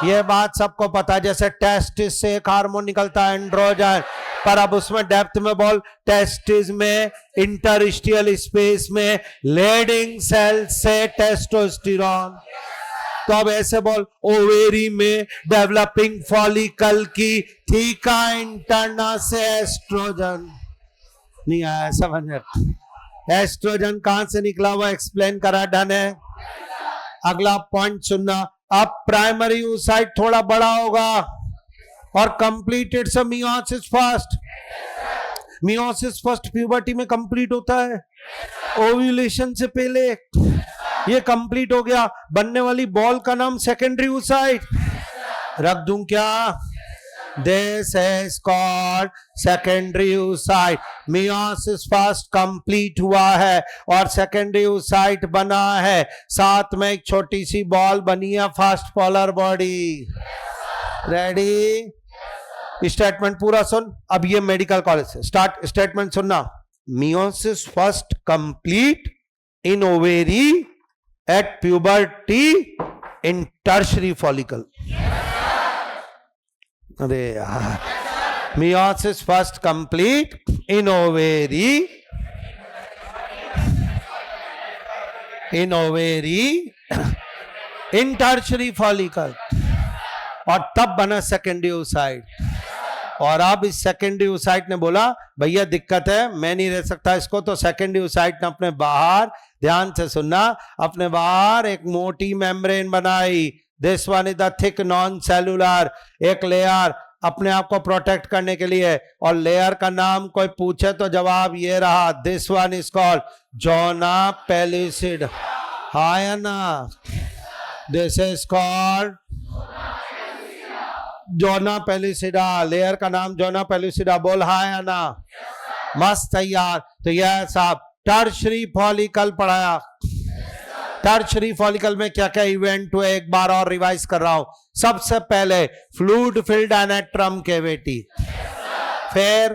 ये बात सबको पता है। जैसे टेस्टिस से एक हार्मोन निकलता है एंड्रोजन, पर अब उसमें डेप्थ में बोल। टेस्टिस में इंटरस्टिशियल स्पेस में लेडिंग सेल से टेस्टोस्टेरोन। तो अब ऐसे बोल, ओवेरी में डेवलपिंग फॉलिकल की थीका इंटरना से एस्ट्रोजन। नहीं आया समझ में? एस्ट्रोजन कहां से निकला हुआ एक्सप्लेन करा, डन है। अगला पॉइंट सुनना। अब प्राइमरी oocyte थोड़ा बड़ा होगा और कंप्लीटेड से meiosis first. Meiosis first puberty में कंप्लीट होता है, ओव्यूलेशन से पहले ये कंप्लीट हो गया। बनने वाली बॉल का नाम सेकेंडरी oocyte रख दूं क्या? This is called secondary oocyte. Meiosis first complete हुआ है और सेकेंडरी oocyte बना है, साथ में एक छोटी सी बॉल बनी है, first polar body. Ready? Statement पूरा सुन। अब ये मेडिकल कॉलेज से स्टार्ट, स्टेटमेंट सुनना। Meiosis first complete in ovary at puberty in tertiary follicle. अरे यार, meiosis first complete in ovary in tertiary follicle, और तब बना सेकेंडरी oocyte। और अब इस सेकेंडरी oocyte ने बोला भैया दिक्कत है, मैं नहीं रह सकता इसको, तो सेकेंडरी oocyte ने अपने बाहर, ध्यान से सुनना, अपने बाहर एक मोटी मेम्ब्रेन बनाई। This one is the thick non cellular, एक लेयर अपने आप को प्रोटेक्ट करने के लिए। और लेयर का नाम कोई पूछे तो जवाब ये रहा, this one is called zona pellucida. हाँ या ना? This is called zona pellucida, layer का नाम जोना पेलिसिडा। बोल हाँ या ना? मस्त है यार। तो यह साहब टर्शरी फॉलिकल पढ़ाया। टर्शरी फॉलिकल में क्या क्या इवेंट हुए एक बार और रिवाइज कर रहा हूं। सबसे पहले फ्लूइड फिल्ड एनेट्रम कैविटी, फिर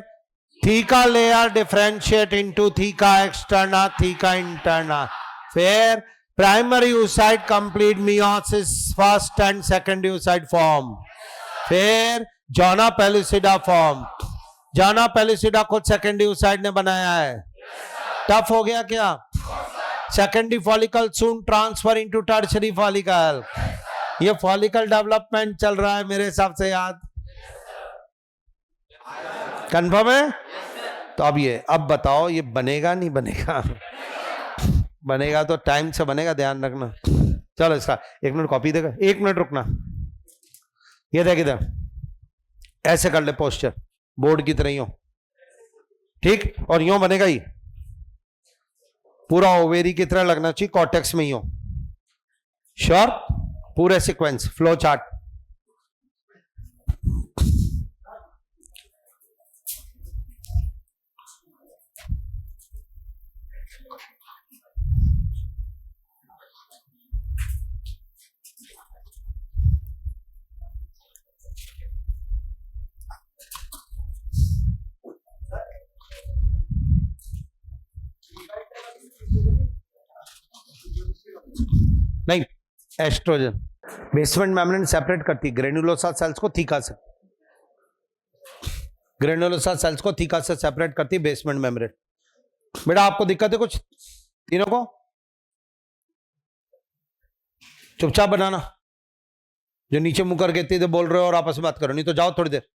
theca layer differentiate into theca externa, theca interna, फिर primary oocyte complete meiosis first and secondary oocyte form, फिर zona pellucida form. Zona pellucida खुद सेकेंडरी oocyte ने बनाया है। टफ हो गया क्या? Secondary follicle soon transfer into tertiary follicle. ये फॉलिकल डेवलपमेंट चल रहा है मेरे हिसाब से, याद कंफर्म है? तो अब बताओ ये बनेगा नहीं बनेगा? बनेगा तो टाइम से बनेगा, ध्यान रखना। चलो इसका 1 मिनट कॉपी देगा, 1 मिनट रुकना। ये देख इधर, ऐसे कर ले पोस्चर, बोर्ड की तरह यूं, ठीक? और यूं बनेगा ही, पूरा ओवेरी की तरह लगना चाहिए, कॉर्टेक्स में यूं। श्योर? पूरे सीक्वेंस, फ्लो चार्ट। नहीं, एस्ट्रोजन बेसमेंट मेम्ब्रेन सेपरेट करती है ग्रेनुलोसा सेल्स को थीका से। ग्रेनुलोसा सेल्स को थीका से सेपरेट करती है बेसमेंट मेम्ब्रेन। बेटा आपको दिक्कत है कुछ तीनों को? चुपचाप बनाना, जो नीचे मुंह करके इतनी देर बोल रहे हो और आपस में बात करो, नहीं तो जाओ थोड़ी देर।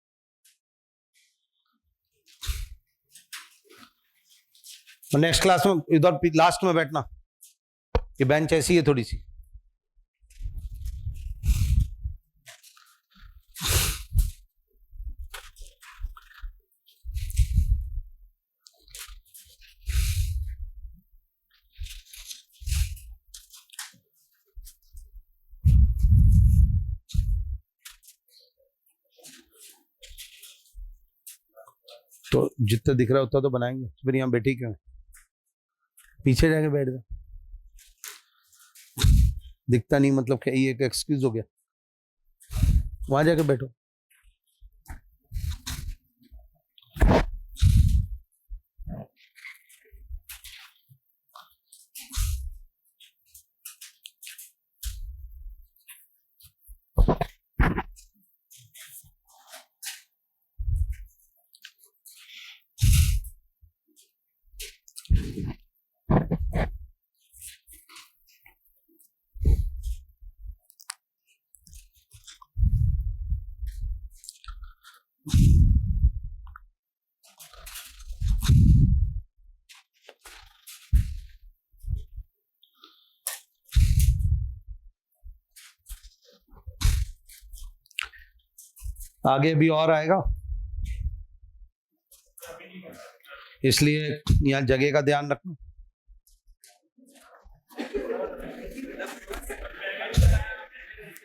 नेक्स्ट क्लास में इधर लास्ट में बैठना, ये बेंच ऐसी है थोड़ी सी। तो जितना दिख रहा है उतना तो बनाएंगे, फिर यहां बैठी क्यों? पीछे जाके बैठ जा, दिखता नहीं मतलब क्या ये एक एक्सक्यूज हो गया? वहां जाके बैठो। आगे भी और आएगा, इसलिए यहां जगह का ध्यान रखना।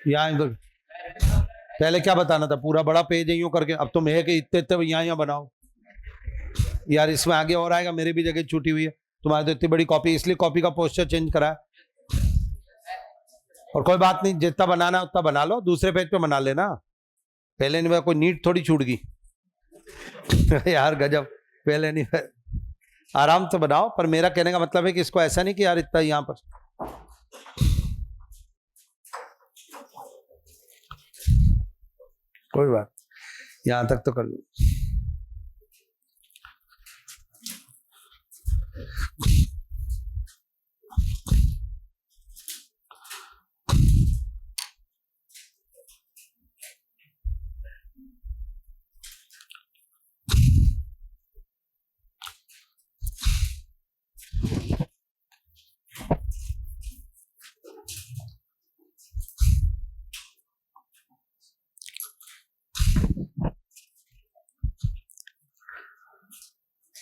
यहाँ पहले क्या बताना था, पूरा बड़ा पेज है यूं करके, अब तुम है कि इतने इतने यहाँ बनाओ यार। इसमें आगे और आएगा, मेरी भी जगह छूटी हुई है, तुम्हारी तो इतनी बड़ी कॉपी, इसलिए कॉपी का पोस्टर चेंज करा है। और कोई बात नहीं, जितना बनाना है उतना बना लो, दूसरे पेज पे बना लेना। पहले नहीं कोई नीट थोड़ी छूट गई यार गजब, पहले नहीं, आराम से बनाओ। पर मेरा कहने का मतलब है कि इसको ऐसा नहीं कि यार इतना यहां पर, कोई बात, यहां तक तो कर लो।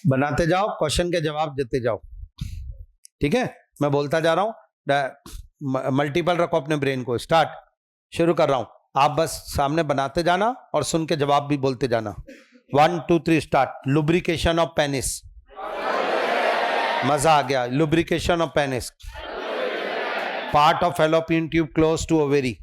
बनाते जाओ, क्वेश्चन के जवाब देते जाओ, ठीक है। मैं बोलता जा रहा हूँ, मल्टीपल रखो अपने ब्रेन को। स्टार्ट, शुरू कर रहा हूं, आप बस सामने बनाते जाना और सुन के जवाब भी बोलते जाना। 1 2 3 स्टार्ट। लुब्रिकेशन ऑफ पेनिस, मजा आ गया। Lubrication of penis, part of fallopian tube close to ovary.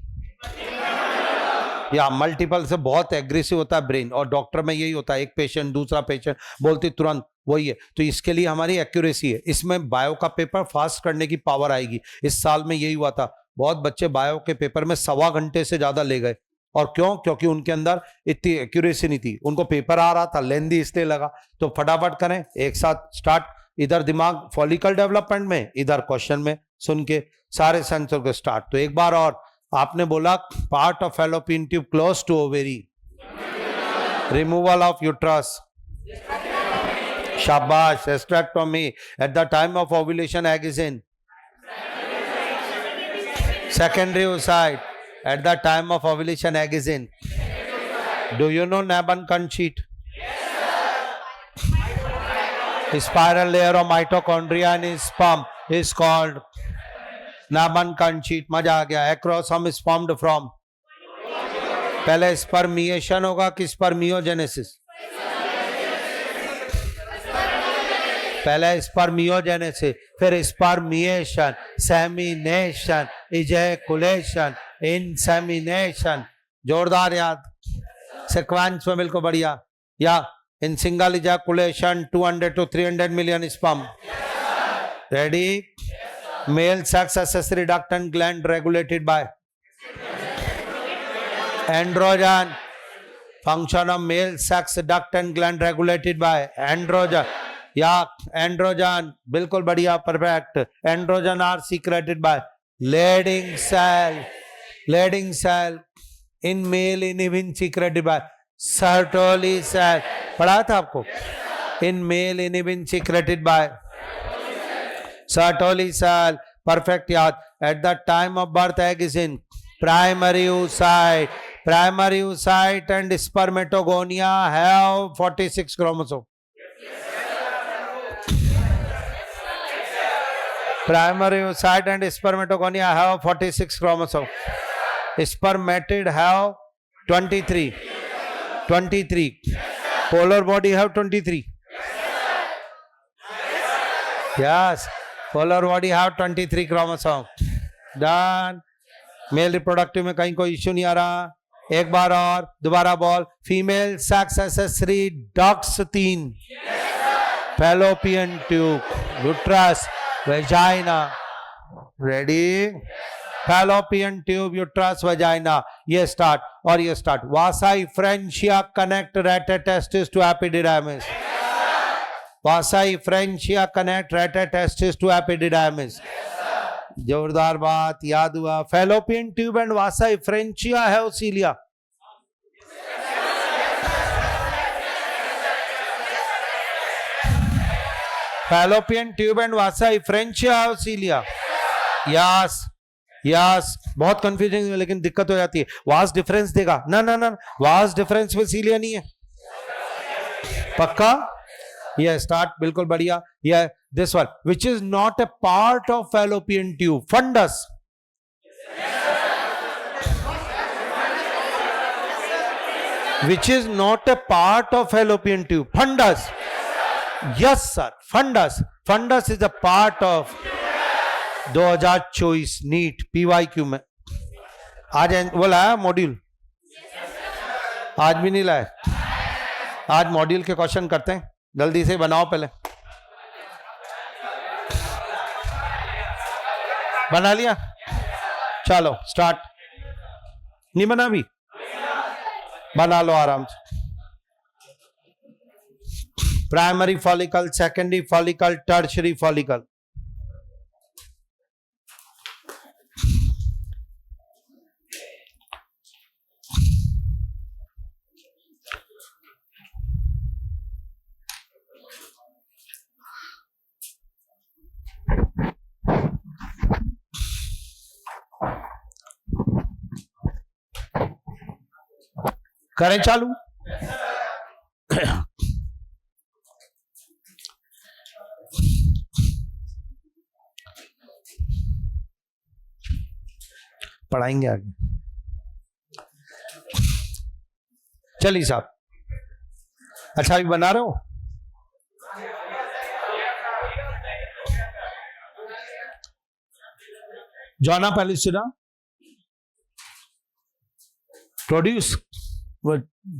या मल्टीपल से बहुत एग्रेसिव होता है ब्रेन, और डॉक्टर में यही होता है, एक पेशेंट दूसरा पेशेंट बोलते तुरंत वही है। तो इसके लिए हमारी एक्यूरेसी है, इसमें बायो का पेपर फास्ट करने की पावर आएगी। इस साल में यही हुआ था, बहुत बच्चे बायो के पेपर में 1.25 घंटे से ज्यादा ले गए। और क्यों? क्योंकि उनके अंदर इतनी एक्यूरेसी नहीं थी, उनको पेपर आ रहा था, लेंदी इसलिए लगा। तो फटाफट करें, एक साथ स्टार्ट। इधर दिमाग फॉलिकल डेवलपमेंट में, इधर क्वेश्चन में सुन के सारे सेंसर को स्टार्ट। तो एक बार और, आपने बोला part of fallopian tube close to ovary, removal of uterus, शाबाश। hysterectomy, at the time of ovulation egg is in secondary oocyte, at the time of ovulation egg is in, do you know Naban-Cunt sheet? Spiral layer of mitochondria in sperm is called Naban-Cunt sheet। मजा आ गया। एक्रोसोम is formed from, पहले स्पर्मिएशन होगा कि स्पर्मियोजेनेसिस? पहले स्पर्मियोजेनेसिस, फिर स्पर्मिएशन, सेमिनेशन, इजैकुलेशन, इंसेमिनेशन। जोरदार याद, सीक्वेंस में बिल्कुल बढ़िया। या in single ejaculation 200 to 300 million sperm। Ready? Male sex accessory ductant gland regulated by androgen. Function of male sex ductant gland regulated by androgen. या एंड्रोजन, बिल्कुल बढ़िया, perfect. Androgen are secreted by Leydig cell, Leydig cell in male inhibin secreted by Sertoli cell. पढ़ा था आपको? In male inhibin secreted by Sertoli cell, perfect याद। At the time of birth egg is in primary oocyte, primary oocyte and spermatogonia have 46 chromosome. Primary oocyte and spermatogonia have 46 chromosomes. Spermatid have 23. 23. Polar body have 23. Yes. Polar body have 23 chromosomes. Done. Male reproductive में कहीं कोई इश्यू नहीं आ रहा। एक बार और दोबारा बोल। Female sex accessory ducts 3. Fallopian tube, uterus, vagina। Ready? Fallopian tube, uterus, vagina. ये स्टार्ट और ये start. Vasa efferentia connect rete testis to epididymis. Vasa efferentia connect rete testis to epididymis. जोरदार बात, याद हुआ। Fallopian tube and vasa efferentia है ओसीलिया। Fallopian tube and vasa efferentia है ओसीलिया। यस यस, बहुत कंफ्यूजिंग है लेकिन दिक्कत हो जाती है। वास डिफरेंस देगा ना ना ना, वास डिफरेंस में सीलिया नहीं है। पक्का? ये स्टार्ट, बिल्कुल बढ़िया। ये this one which is not a part of fallopian tube, fundus. Which is not a part of fallopian tube, fundus. Yes sir, fundus. Fundus is a part of 2024 NEET PYQ में। आज वो लाया मॉड्यूल? आज भी नहीं लाया। आज मॉड्यूल के क्वेश्चन करते हैं, जल्दी से बनाओ। पहले बना लिया? चलो स्टार्ट। नहीं बना भी? बना लो आराम से। Primary follicle, secondary follicle, tertiary follicle. करें चालू? पढ़ाएंगे आगे। चलिए साहब, अच्छा अभी बना रहे हो? जॉना पैलिस्टिना प्रोड्यूस,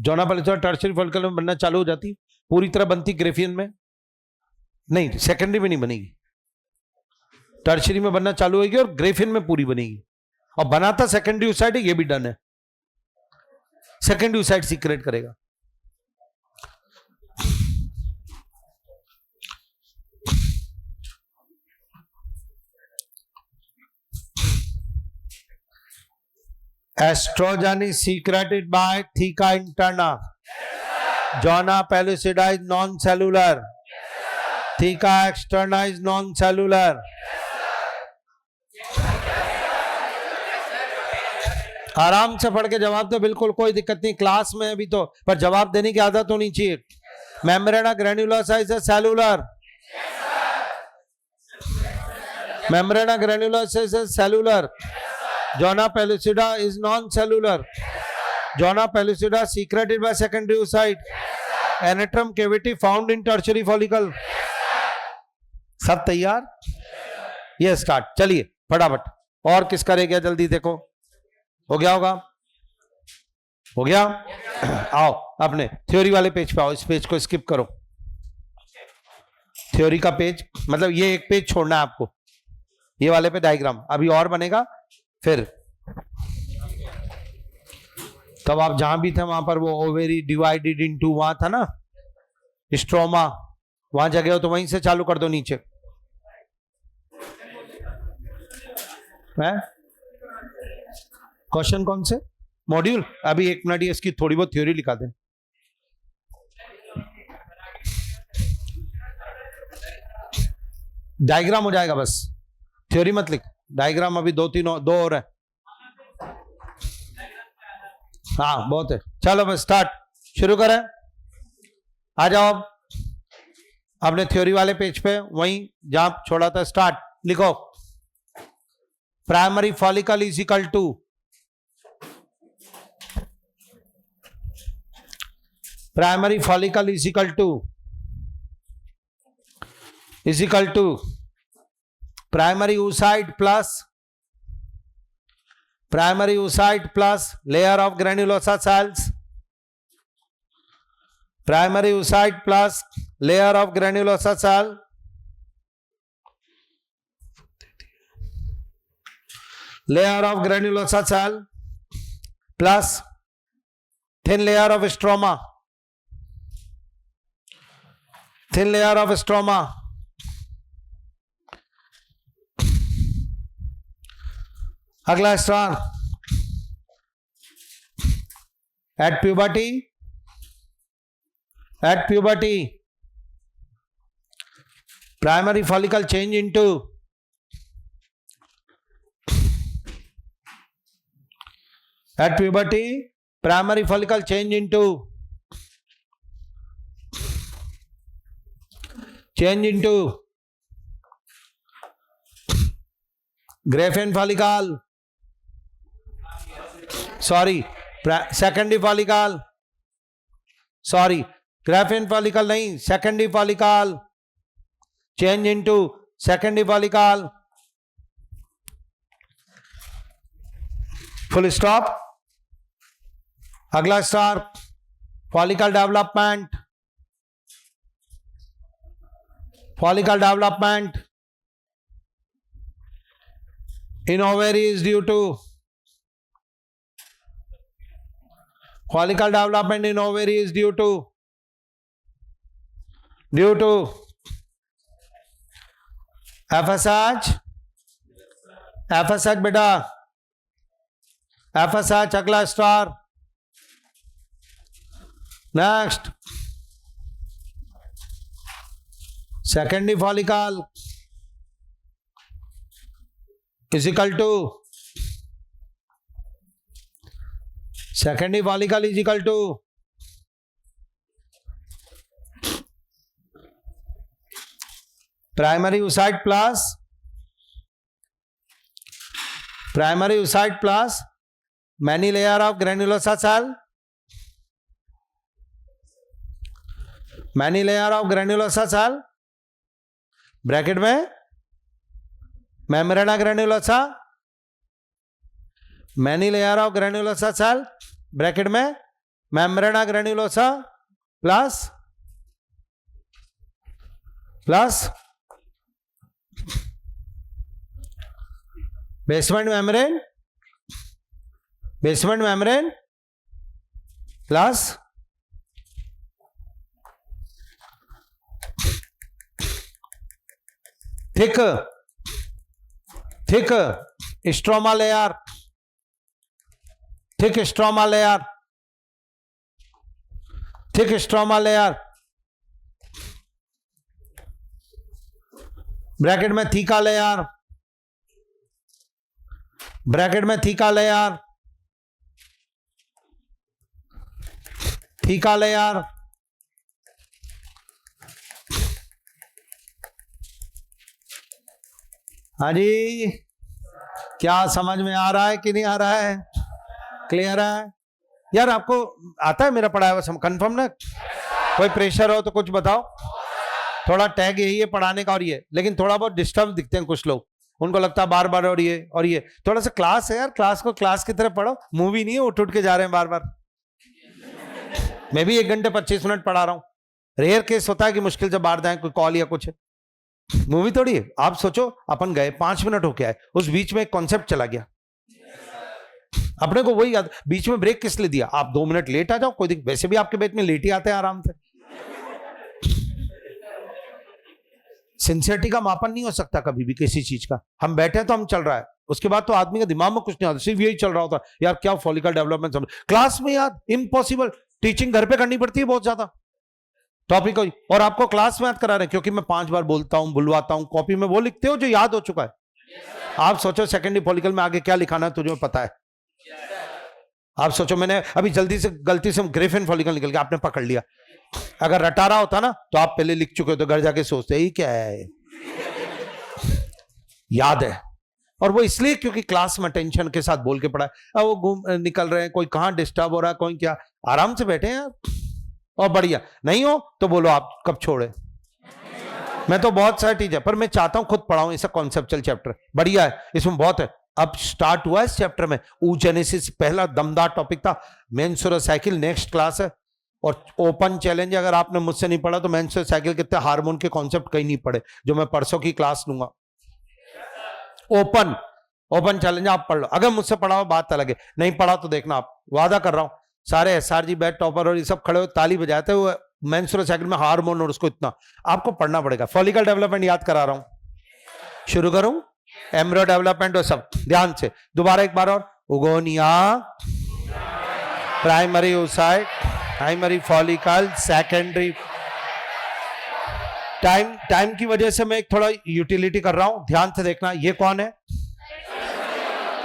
जॉना पैलिस्टिना टर्शियरी फॉलिकल में बनना चालू हो जाती, पूरी तरह बनती ग्रेफियन में नहीं, सेकेंडरी में नहीं बनेगी, टर्शियरी में बनना चालू होगी और ग्रेफियन में पूरी बनेगी। और बनाता सेकेंडरी यूसाइड है, ये भी डन है, सेकेंडरी यूसाइड सीक्रेट करेगा। Estrogen is secreted by theca interna. Jona pellucida is non-cellular. Theca externa is non-cellular. आराम से पढ़ के जवाब दो, बिल्कुल कोई दिक्कत नहीं, क्लास में अभी तो, पर जवाब देने की आदत होनी चाहिए। मेम्ब्रेना granulosa is cellular, मेम्ब्रेना granulosa is cellular, Jona pellucida is non-cellular. Jona pellucida secreted by secondary oocyte. Anatrum cavity found in tertiary follicle. सब तैयार? ये स्टार्ट, चलिए फटाफट। और किसका रह गया, जल्दी देखो, हो गया होगा, हो गया? आओ अपने थ्योरी वाले पेज पे आओ, इस पेज को स्किप करो, थ्योरी का पेज, मतलब ये एक पेज छोड़ना है आपको, ये वाले पे डायग्राम अभी और बनेगा। फिर तब आप जहां भी थे वहां पर वो ओवेरी डिवाइडेड इनटू वहां था ना, स्ट्रोमा, वहां जगह हो तो वहीं से चालू कर दो नीचे। क्वेश्चन कौन से मॉड्यूल? अभी एक मिनट, इसकी थोड़ी बहुत थ्योरी लिखा दें। डायग्राम हो जाएगा बस, थ्योरी मत लिख, डायग्राम अभी दो और है। हाँ बहुत है, चलो बस स्टार्ट, शुरू करें। आ जाओ अपने थ्योरी वाले पेज पे, वहीं जहां छोड़ा था, स्टार्ट लिखो। Primary follicle is equal to, primary follicle is equal to primary oocyte plus layer of granulosa cells, primary oocyte plus layer of granulosa cell, layer of granulosa cell plus thin layer of stroma, thin layer of stroma, अगला star, at puberty primary follicle change into, at puberty primary follicle change into Graafian follicle, sorry, secondary follicle, sorry, Graafian follicle नहीं, secondary follicle change into secondary follicle, full stop। अगला star, follicle development in ovary is due to, follicle development in ovary is due to FSH बेटा, FSH अगला star. Next, secondary follicle is equal to, secondary follicle is equal to primary oocyte plus primary oocyte plus many layer of granulosa cell, many layer of granulosa cell, bracket में membrana granulosa, many layer of granulosa cell, bracket में membrana granulosa plus basement membrane plus thick stroma layer, thick stroma layer, bracket में थीका लेयर, ब्रैकेट में थीका लेयर, थीका लेयर, हाँ जी, क्या समझ में आ रहा है कि नहीं आ रहा है? क्लियर है यार? आपको आता है मेरा पढ़ाया हुआ कंफर्म ना? कोई प्रेशर हो तो कुछ बताओ। थोड़ा टैग यही है पढ़ाने का और ये, लेकिन थोड़ा बहुत डिस्टर्ब दिखते हैं कुछ लोग, उनको लगता है बार बार और ये थोड़ा सा क्लास है यार, क्लास को क्लास की तरह पढ़ो, मूवी नहीं है उठ के जा रहे हैं बार बार। मैं भी 1 घंटे 25 मिनट पढ़ा रहा हूँ, रेयर केस होता है कि मुश्किल से बाहर जाए, कोई कॉल या कुछ है, मूवी थोड़ी है। आप सोचो अपन गए 5 मिनट होके आए, उस बीच में एक कॉन्सेप्ट चला गया, अपने को वही याद, बीच में ब्रेक किस लिए दिया? आप 2 मिनट लेट आ जाओ, कोई वैसे भी आपके बेट में लेट ही आते हैं आराम से। सिंसियरिटी का मापन नहीं हो सकता कभी भी किसी चीज का। हम बैठे हैं तो हम चल रहा है, उसके बाद तो आदमी के दिमाग में कुछ नहीं आता, सिर्फ यही चल रहा होता यार क्या फॉलिकल डेवलपमेंट समझ, क्लास में याद इम्पॉसिबल, टीचिंग घर पे करनी पड़ती है बहुत ज्यादा टॉपिक, और आपको क्लास में याद करा रहे हैं क्योंकि मैं 5 बार बोलता हूं, बुलवाता हूं, कॉपी में वो लिखते हो जो याद हो चुका है। आप सोचो सेकेंडरी फॉलिकल में आगे क्या लिखाना है तुझे पता है? आप सोचो, मैंने अभी जल्दी से गलती से ग्रिफिन फॉलिकल निकल गया, आपने पकड़ लिया, अगर रटा रहा होता ना तो आप पहले लिख चुके हो, तो घर जाके सोचते ही क्या है, याद है। और वो इसलिए क्योंकि क्लास में टेंशन के साथ बोल के पढ़ा है, वो घूम निकल रहे हैं, कोई कहां डिस्टर्ब हो रहा है, कोई क्या, आराम से बैठे हैं और बढ़िया। नहीं हो तो बोलो आप कब छोड़े। मैं तो बहुत सारे टीचर, पर मैं चाहता हूं खुद पढ़ाऊं ऐसा कॉन्सेप्चुअल चैप्टर, बढ़िया है, इसमें बहुत है। अब स्टार्ट हुआ इस चैप्टर में, oogenesis पहला दमदार टॉपिक था, मेंस्ट्रुअल साइकिल नेक्स्ट क्लास है, और ओपन चैलेंज अगर आपने मुझसे नहीं पढ़ा तो मेंस्ट्रुअल साइकिल कितने हार्मोन के कॉन्सेप्ट कहीं नहीं पढ़े, जो मैं परसों की क्लास लूंगा। ओपन चैलेंज आप पढ़ लो, अगर मुझसे पढ़ा हो बात अलग है, नहीं पढ़ा तो देखना, आप वादा कर रहा हूं सारे एसआरजी बैट टॉपर और ये सब खड़े हो ताली बजाते हुए, मेंस्ट्रुअल साइकिल में हार्मोन और उसको इतना आपको पढ़ना पड़ेगा। फॉलिकल डेवलपमेंट याद करा रहा हूं, शुरू करूं, एम्ब्रियो डेवलपमेंट और सब ध्यान से दोबारा एक बार और, oogonia, primary oocyte, primary follicle, secondary. Time की वजह से मैं एक थोड़ा यूटिलिटी कर रहा हूं, ध्यान से देखना, ये कौन है?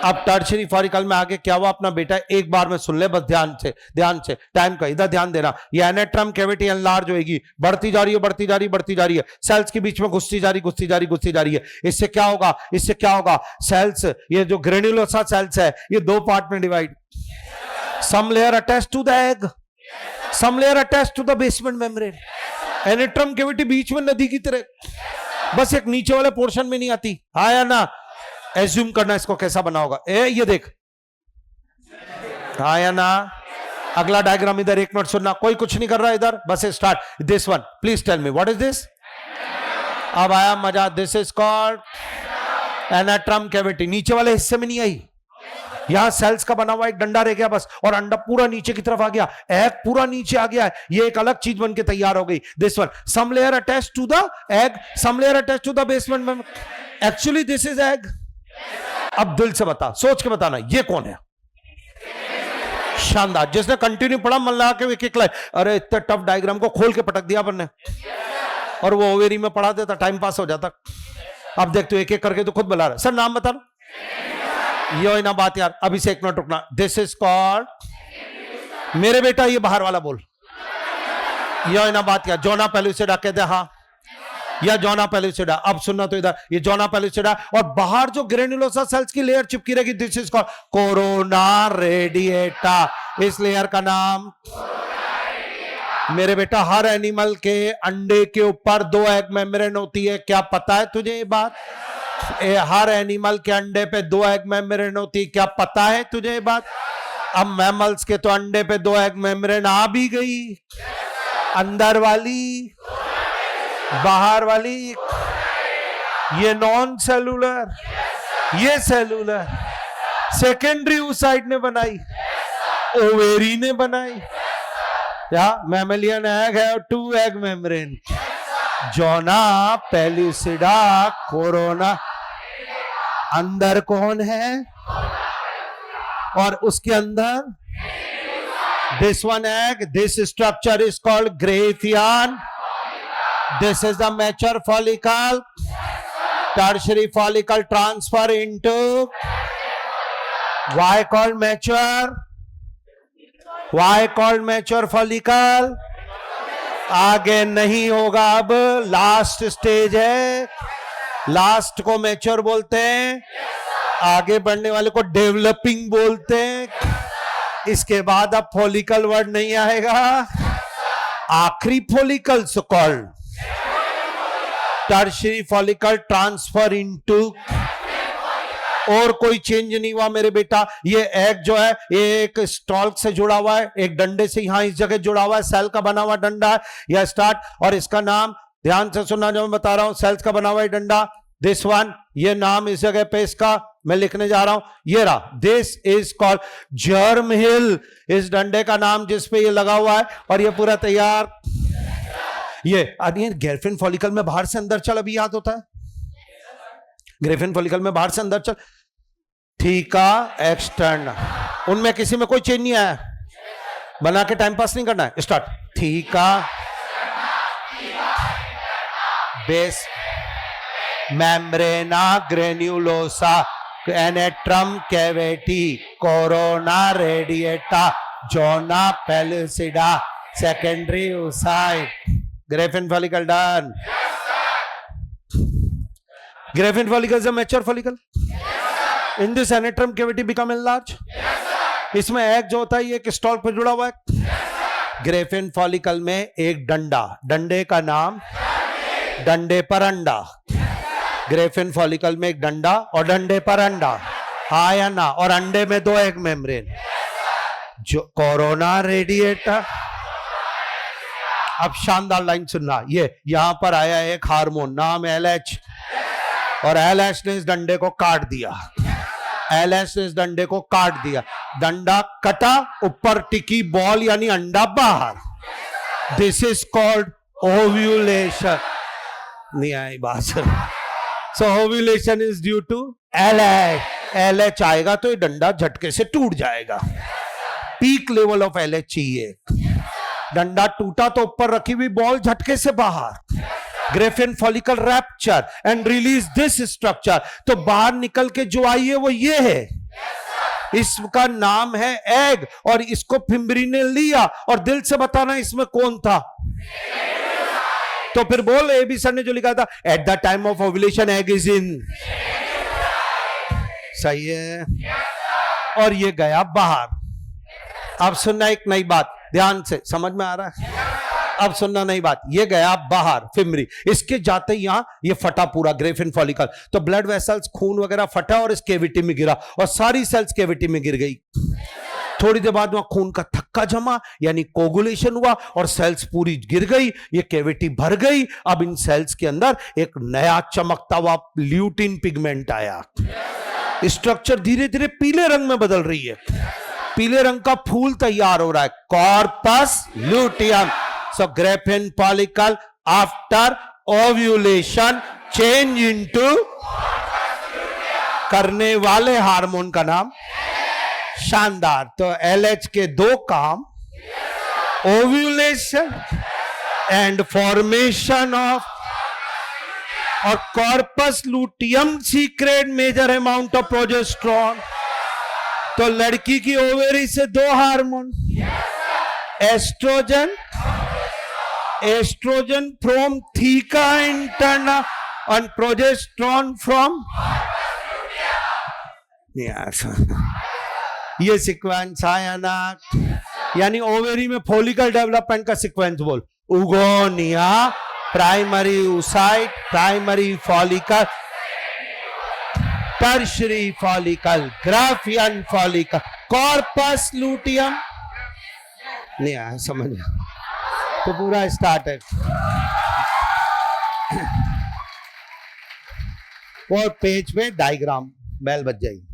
अब टर्शियरी फॉलिकल में आगे क्या हुआ अपना बेटा एक बार में सुन ले बस, ध्यान से टाइम का इधर ध्यान देना। ये एनेट्रम कैविटी एनलार्ज होगी, बढ़ती जा रही है, सेल्स के बीच में घुसती जा रही है। इससे क्या होगा? सेल्स, ये जो ग्रेन्युलोसा सेल्स है, ये 2 पार्ट में divide, some layer attach to the egg, some layer attach to the basement membrane. Antrum cavity बीच में नदी की तरह, बस एक नीचे वाले पोर्शन में नहीं आती, आया ना? एज्यूम करना इसको कैसा बना होगा, ये देख, आया ना? अगला डायग्राम इधर 1 मिनट सुनना, कोई कुछ नहीं कर रहा इधर, बस start this one, please tell me what is this. अब आया मजा, this is called antrum cavity. नीचे वाले हिस्से में नहीं आई, यहां सेल्स का बना हुआ एक डंडा रह गया बस, और अंडा पूरा नीचे की तरफ आ गया, एग पूरा नीचे आ गया है, ये एक अलग चीज बन के तैयार हो गई। This one, some layer attach to the egg, some layer attach to the basement में, एक्चुअली दिस इज एग। अब दिल से बता, सोच के बताना, ये कौन है? शानदार, जिसने कंटिन्यू पढ़ा मन लगा के एक लाइन, अरे इतने टफ डायग्राम को खोल के पटक दिया अपन ने, और वो ओवेरी में पढ़ा देता, टाइम पास हो जाता। अब देख तू एक एक करके तो खुद बुला रहा, सर नाम बता, ये ना बात यार, अभी से 1 मिनट रुकना। दिस इज कॉल्ड, मेरे बेटा ये बाहर वाला बोल, ये ना बात यार, जो ना पहले उसे डाके दे, हाँ या जोना पेलुसिडा। अब सुनना तो इधर, ये जोना पेलुसिडा और बाहर जो ग्रेन्युलोसा सेल्स की लेयर चिपकी रहेगी, this is called corona radiata. इस लेयर का नाम, मेरे बेटा, हर एनिमल के अंडे के ऊपर 2 एग मेम्ब्रेन होती है। क्या पता है तुझे ये बात? हर एनिमल के अंडे पे 2 एग मेम्ब्रेन होती है। क्या पता है तुझे ये बात? अब मैमल्स के तो अंडे पे 2 एग मेम्ब्रेन आ भी गई, अंदर वाली, बाहर वाली। ये नॉन सेलुलर, ये सेलुलर। सेकेंडरी उस साइड ने बनाई, ओवेरी ने बनाई। या मैमलियन एग है और 2 egg membrane. Zona pellucida corona. अंदर कौन है? और उसके अंदर this one egg, this structure is called Graafian. This is the mature follicle. Tertiary follicle transfer into, why called mature? Why called mature follicle? आगे नहीं होगा, अब लास्ट स्टेज है। लास्ट को मैच्योर बोलते हैं, आगे बढ़ने वाले को डेवलपिंग बोलते हैं। इसके बाद अब फॉलिकल वर्ड नहीं आएगा। आखिरी follicle called tertiary follicle transfer into. और कोई चेंज नहीं हुआ मेरे बेटा। ये एग जो है एक स्टॉल्क से जुड़ा हुआ है, एक डंडे से यहां इस जगह जुड़ा हुआ है, सेल का बना हुआ डंडा है यह स्टार्ट। और इसका नाम ध्यान से सुनना जो मैं बता रहा हूं, सेल्स का बना हुआ है डंडा, दिस वन। ये नाम इस जगह पे इसका मैं लिखने जा रहा हूं, ये रहा, दिस इज कॉल्ड जर्म हिल। इस डंडे का नाम जिस पे ये लगा हुआ है, और ये पूरा तैयार। ये ग्रेफिन फॉलिकल में बाहर से अंदर चल, अभी याद होता है? ग्रेफिन फॉलिकल में बाहर से अंदर चल, ठीका एक्सटर्नल। उनमें किसी में कोई चेंज नहीं आया, बना के टाइम पास नहीं करना है। Start, theca base membrana granulosa antrum cavity corona radiata zona pellucida secondary oocyte Graafian follicle done. Graphene follicle is a mature follicle. In this anatrum cavity become enlarged. इसमें एग जो होता है ये एक स्टॉल्क पर जुड़ा हुआ है। ग्रेफिन फॉलिकल में एक डंडा, डंडे का नाम डंडे पर अंडा। ग्रेफिन फॉलिकल में एक डंडा और डंडे पर अंडा, हाँ या ना? और अंडे में 2 एग मेम्ब्रेन, जो कोरोना रेडिएटा। अब शानदार लाइन सुनना, ये यहां पर आया एक हार्मोन नाम LH, और LH ने इस डंडे को काट दिया। LH ने इस डंडे को काट दिया, डंडा कटा, ऊपर टिकी बॉल यानी अंडा बाहर। This is called ovulation. नहीं आई बात? So ovulation is due to LH। LH आएगा तो ये डंडा झटके से टूट जाएगा। पीक लेवल ऑफ LH चाहिए। डंडा टूटा तो ऊपर रखी हुई बॉल झटके से बाहर। Graafian follicle rapture and release this structure, तो बाहर निकल के जो आई है वो ये है, इसका नाम है एग। और इसको फिम्बरी ने लिया, और दिल से बताना इसमें कौन था? तो फिर बोल, एबी सर ने जो लिखा था, eight the time of ovulation egg is इन। सही है। और ये गया बाहर। अब सुनना एक नई बात, ध्यान से, समझ में आ रहा है? अब सुनना नई बात, ये गया बाहर फिम्बरी, इसके जाते यहां ये फटा पूरा ग्रेफिन फॉलिकल, तो ब्लड वेसल्स, खून वगैरह फटा और इस केविटी में गिरा, और सारी सेल्स केविटी में गिर गई। थोड़ी देर बाद वहां खून का थक्का जमा यानी कोगुलेशन हुआ, और सेल्स पूरी गिर गई, ये केविटी भर गई। अब इन सेल्स के अंदर एक नया चमकता हुआ ल्यूटिन पिगमेंट आया। स्ट्रक्चर धीरे धीरे पीले रंग में बदल रही है, पीले रंग का फूल तैयार हो रहा है, corpus luteum. So graphene follicle after ovulation change into, करने वाले हार्मोन का नाम शानदार। तो LH के 2 काम, ओव्यूलेशन एंड फॉर्मेशन ऑफ, और corpus luteum secrete major amount of progesterone. तो लड़की की ओवेरी से 2 hormone, estrogen estrogen from theca interna and progesterone from ये सीक्वेंस आया ना, यानी ओवेरी में फॉलिकल डेवलपमेंट का सीक्वेंस बोल, उगोनिया, primary oocyte, primary follicle, tertiary follicle, Graafian follicle, corpus luteum. नहीं आया समझ में? तो पूरा स्टार्ट है और पेज पे डायग्राम, बेल बज जाएगी।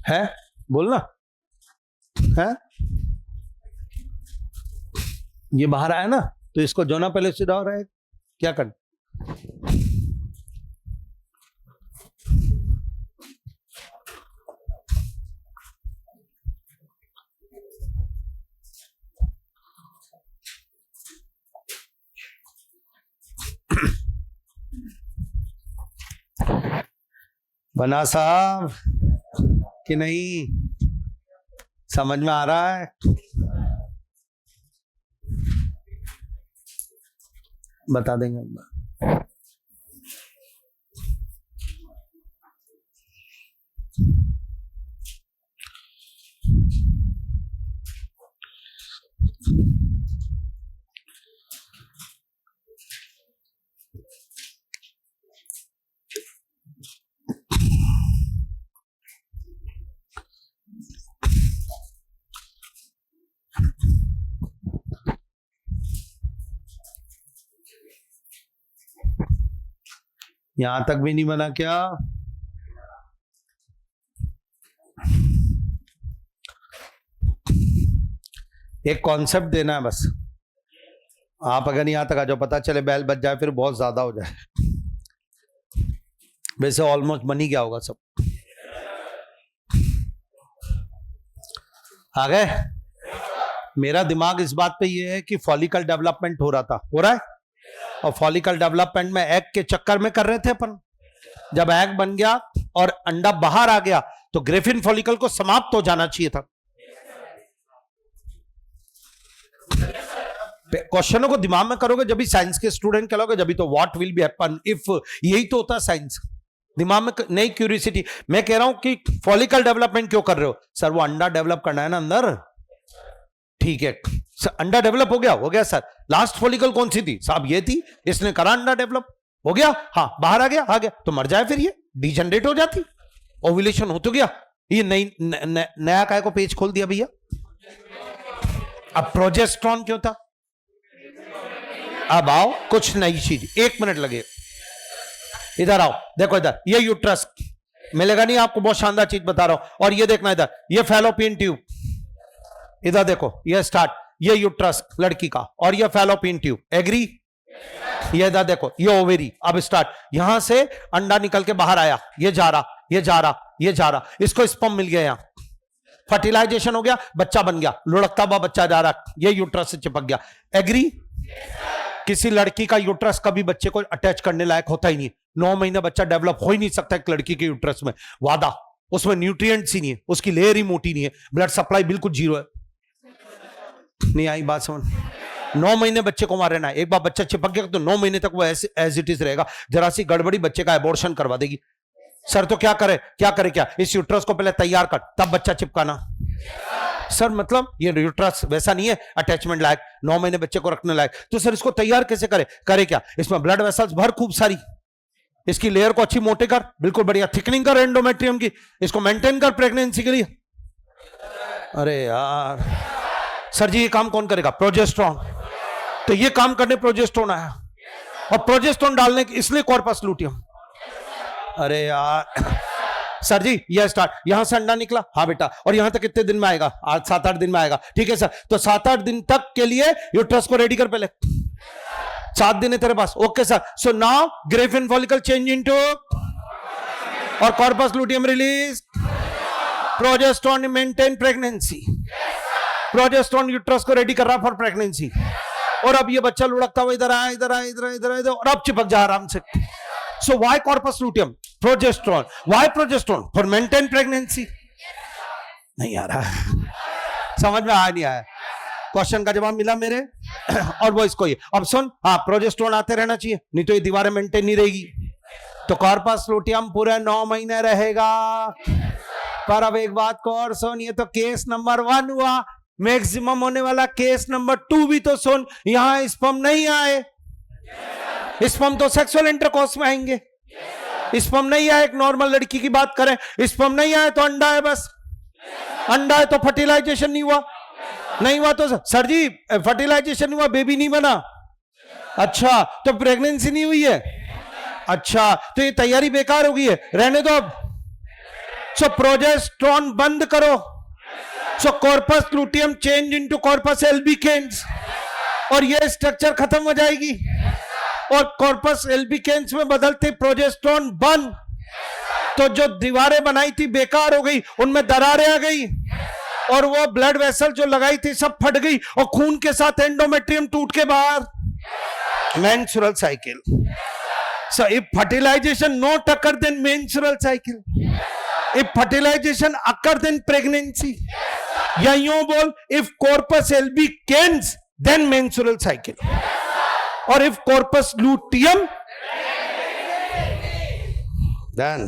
है बोलना है ये बाहर आया ना, तो इसको जो ना पहले सीधा हो रहा है, क्या कर बना साहब कि नहीं? समझ में आ रहा है? बता देंगे। यहां तक भी नहीं बना क्या? एक कॉन्सेप्ट देना है बस। आप अगर यहां तक आ जाओ, पता चले बैल बच जाए, फिर बहुत ज्यादा हो जाए। वैसे ऑलमोस्ट बन ही गया होगा सब। आ गए? मेरा दिमाग इस बात पे ये है कि फॉलिकल डेवलपमेंट हो रहा था, हो रहा है, और फॉलिकल डेवलपमेंट में एग के चक्कर में कर रहे थे अपन। जब एग बन गया और अंडा बाहर आ गया तो ग्रेफिन फॉलिकल को समाप्त हो जाना चाहिए था। क्वेश्चनों को दिमाग में करोगे जब भी साइंस के स्टूडेंट कहलोगे, जब भी तो what will be happen if, यही तो होता है साइंस। दिमाग में नई क्यूरियोसिटी। मैं कह रहा हूं कि फॉलिकल डेवलपमेंट क्यों कर रहे हो? सर वो अंडा डेवलप करना है ना अंदर। ठीक है सर, अंडा डेवलप हो गया सर। लास्ट फॉलिकल कौन सी थी साहब? ये थी, इसने करा अंडा डेवलप हो गया, हाँ बाहर आ गया तो मर जाए, फिर ये डिजनरेट हो जाती, ओव्यूलेशन हो तो गया। ये नई नया काय को पेज खोल दिया भैया। अब प्रोजेस्टेरॉन क्यों था? अब आओ कुछ नई चीज, 1 मिनट लगे। इधर आओ, देखो इधर, ये यूट्रस मिलेगा नहीं आपको, बहुत शानदार चीज बता रहा हूं। और ये देखना इधर, ये फैलोपियन ट्यूब, इधर देखो, ये स्टार्ट, ये यूट्रस लड़की का, और ये फैलोपियन ट्यूब, एग्री? ये इधर देखो, ये ओवेरी। अब स्टार्ट, यहां से अंडा निकल के बाहर आया, ये जा रहा, इसको स्पर्म मिल गया, यहां फर्टिलाइजेशन हो गया, बच्चा बन गया, लुढ़कता हुआ बच्चा जा रहा, ये यूट्रस से चिपक गया, एग्री? किसी लड़की का यूट्रस कभी बच्चे को अटैच करने लायक होता ही नहीं। 9 महीने बच्चा डेवलप हो ही नहीं सकता एक लड़की के यूट्रस में, वादा। उसमें न्यूट्रिएंट्स ही नहीं है, उसकी लेयर ही मोटी नहीं है, ब्लड सप्लाई बिल्कुल जीरो है। नहीं आई बात समझ? 9 महीने बच्चे को वहां रहना है। एक बार बच्चा चिपक गया तो 9 महीने तक वो एज इट इज रहेगा। जरा सी गड़बड़ी बच्चे का एबॉर्शन करवा देगी। सर तो क्या करे, इस यूट्रस को पहले तैयार कर, तब बच्चा चिपकाना। सर मतलब ये यूट्रस वैसा नहीं है अटैचमेंट लायक, 9 महीने बच्चे को रखने लायक। तो सर इसको तैयार कैसे करे क्या? इसमें ब्लड वेसल्स भर खूब सारी, इसकी लेयर को अच्छी मोटे कर, बिल्कुल बढ़िया थिकनिंग कर एंडोमेट्रियम की, इसको मेंटेन कर प्रेगनेंसी के लिए। अरे यार सर जी, ये काम कौन करेगा? प्रोजेस्टेरॉन। तो ये काम करने प्रोजेस्टेरॉन आया, और प्रोजेस्टेरॉन डालने इसलिए कॉर्पस लूटियम। अरे यार सर जी, ये स्टार्ट, यहां से अंडा निकला, हाँ बेटा, और यहां तक कितने दिन में आएगा? 7-8 दिन में आएगा। ठीक है सर, तो 7-8 दिन तक के लिए यूट्रस को रेडी कर पहले। 7 दिन है तेरे पास, okay sir. So now Graafian follicle change into, और corpus luteum release, progesterone maintain pregnancy, progesterone uterus को रेडी कर रहा फॉर प्रेगनेंसी। और अब ये बच्चा लुढ़कता हुआ इधर आया, और अब चिपक जा आराम से। So why corpus luteum? Progesterone. Why progesterone? For maintain pregnancy. नहीं आ रहा, समझ में नहीं आया। क्वेश्चन का जवाब मिला मेरे? और वो इसको ये, अब सुन, हाँ प्रोजेस्टेरॉन आते रहना चाहिए, नहीं तो ये दीवारें मेंटेन नहीं रहेगी। तो कॉर्पस लूटियम पूरे 9 महीने रहेगा। पर अब एक बात को और सुन, ये तो केस नंबर 1 हुआ, मैक्सिमम होने वाला केस नंबर 2 भी तो सुन। यहां स्पर्म नहीं आए, स्पर्म तो सेक्सुअल इंटरकोर्स में आएंगे। स्पर्म नहीं आए, एक नॉर्मल लड़की की बात करें, स्पर्म नहीं आए तो अंडा है, बस अंडा है तो फर्टिलाइजेशन नहीं हुआ तो सर जी फर्टिलाइजेशन हुआ, बेबी नहीं बना। अच्छा तो प्रेगनेंसी नहीं हुई है, अच्छा तो ये तैयारी बेकार हो गई है, रहने दो अब। सो प्रोजेस्टेरॉन बंद करो। So corpus luteum change into corpus albicans, और ये स्ट्रक्चर खत्म हो जाएगी और कॉर्पस एल्बिकेंस में बदलते प्रोजेस्टेरोन बंद, तो जो दीवारें बनाई थी बेकार हो गई, उनमें दरारें आ गई और वो ब्लड वेसल जो लगाई थी सब फट गई और खून के साथ एंडोमेट्रियम टूट के बाहर। Menstrual cycle. So if fertilization not occur, then menstrual cycle. If fertilization occur, then pregnancy. या यूं बोल, if corpus albicans, then menstrual cycle. और if corpus luteum, then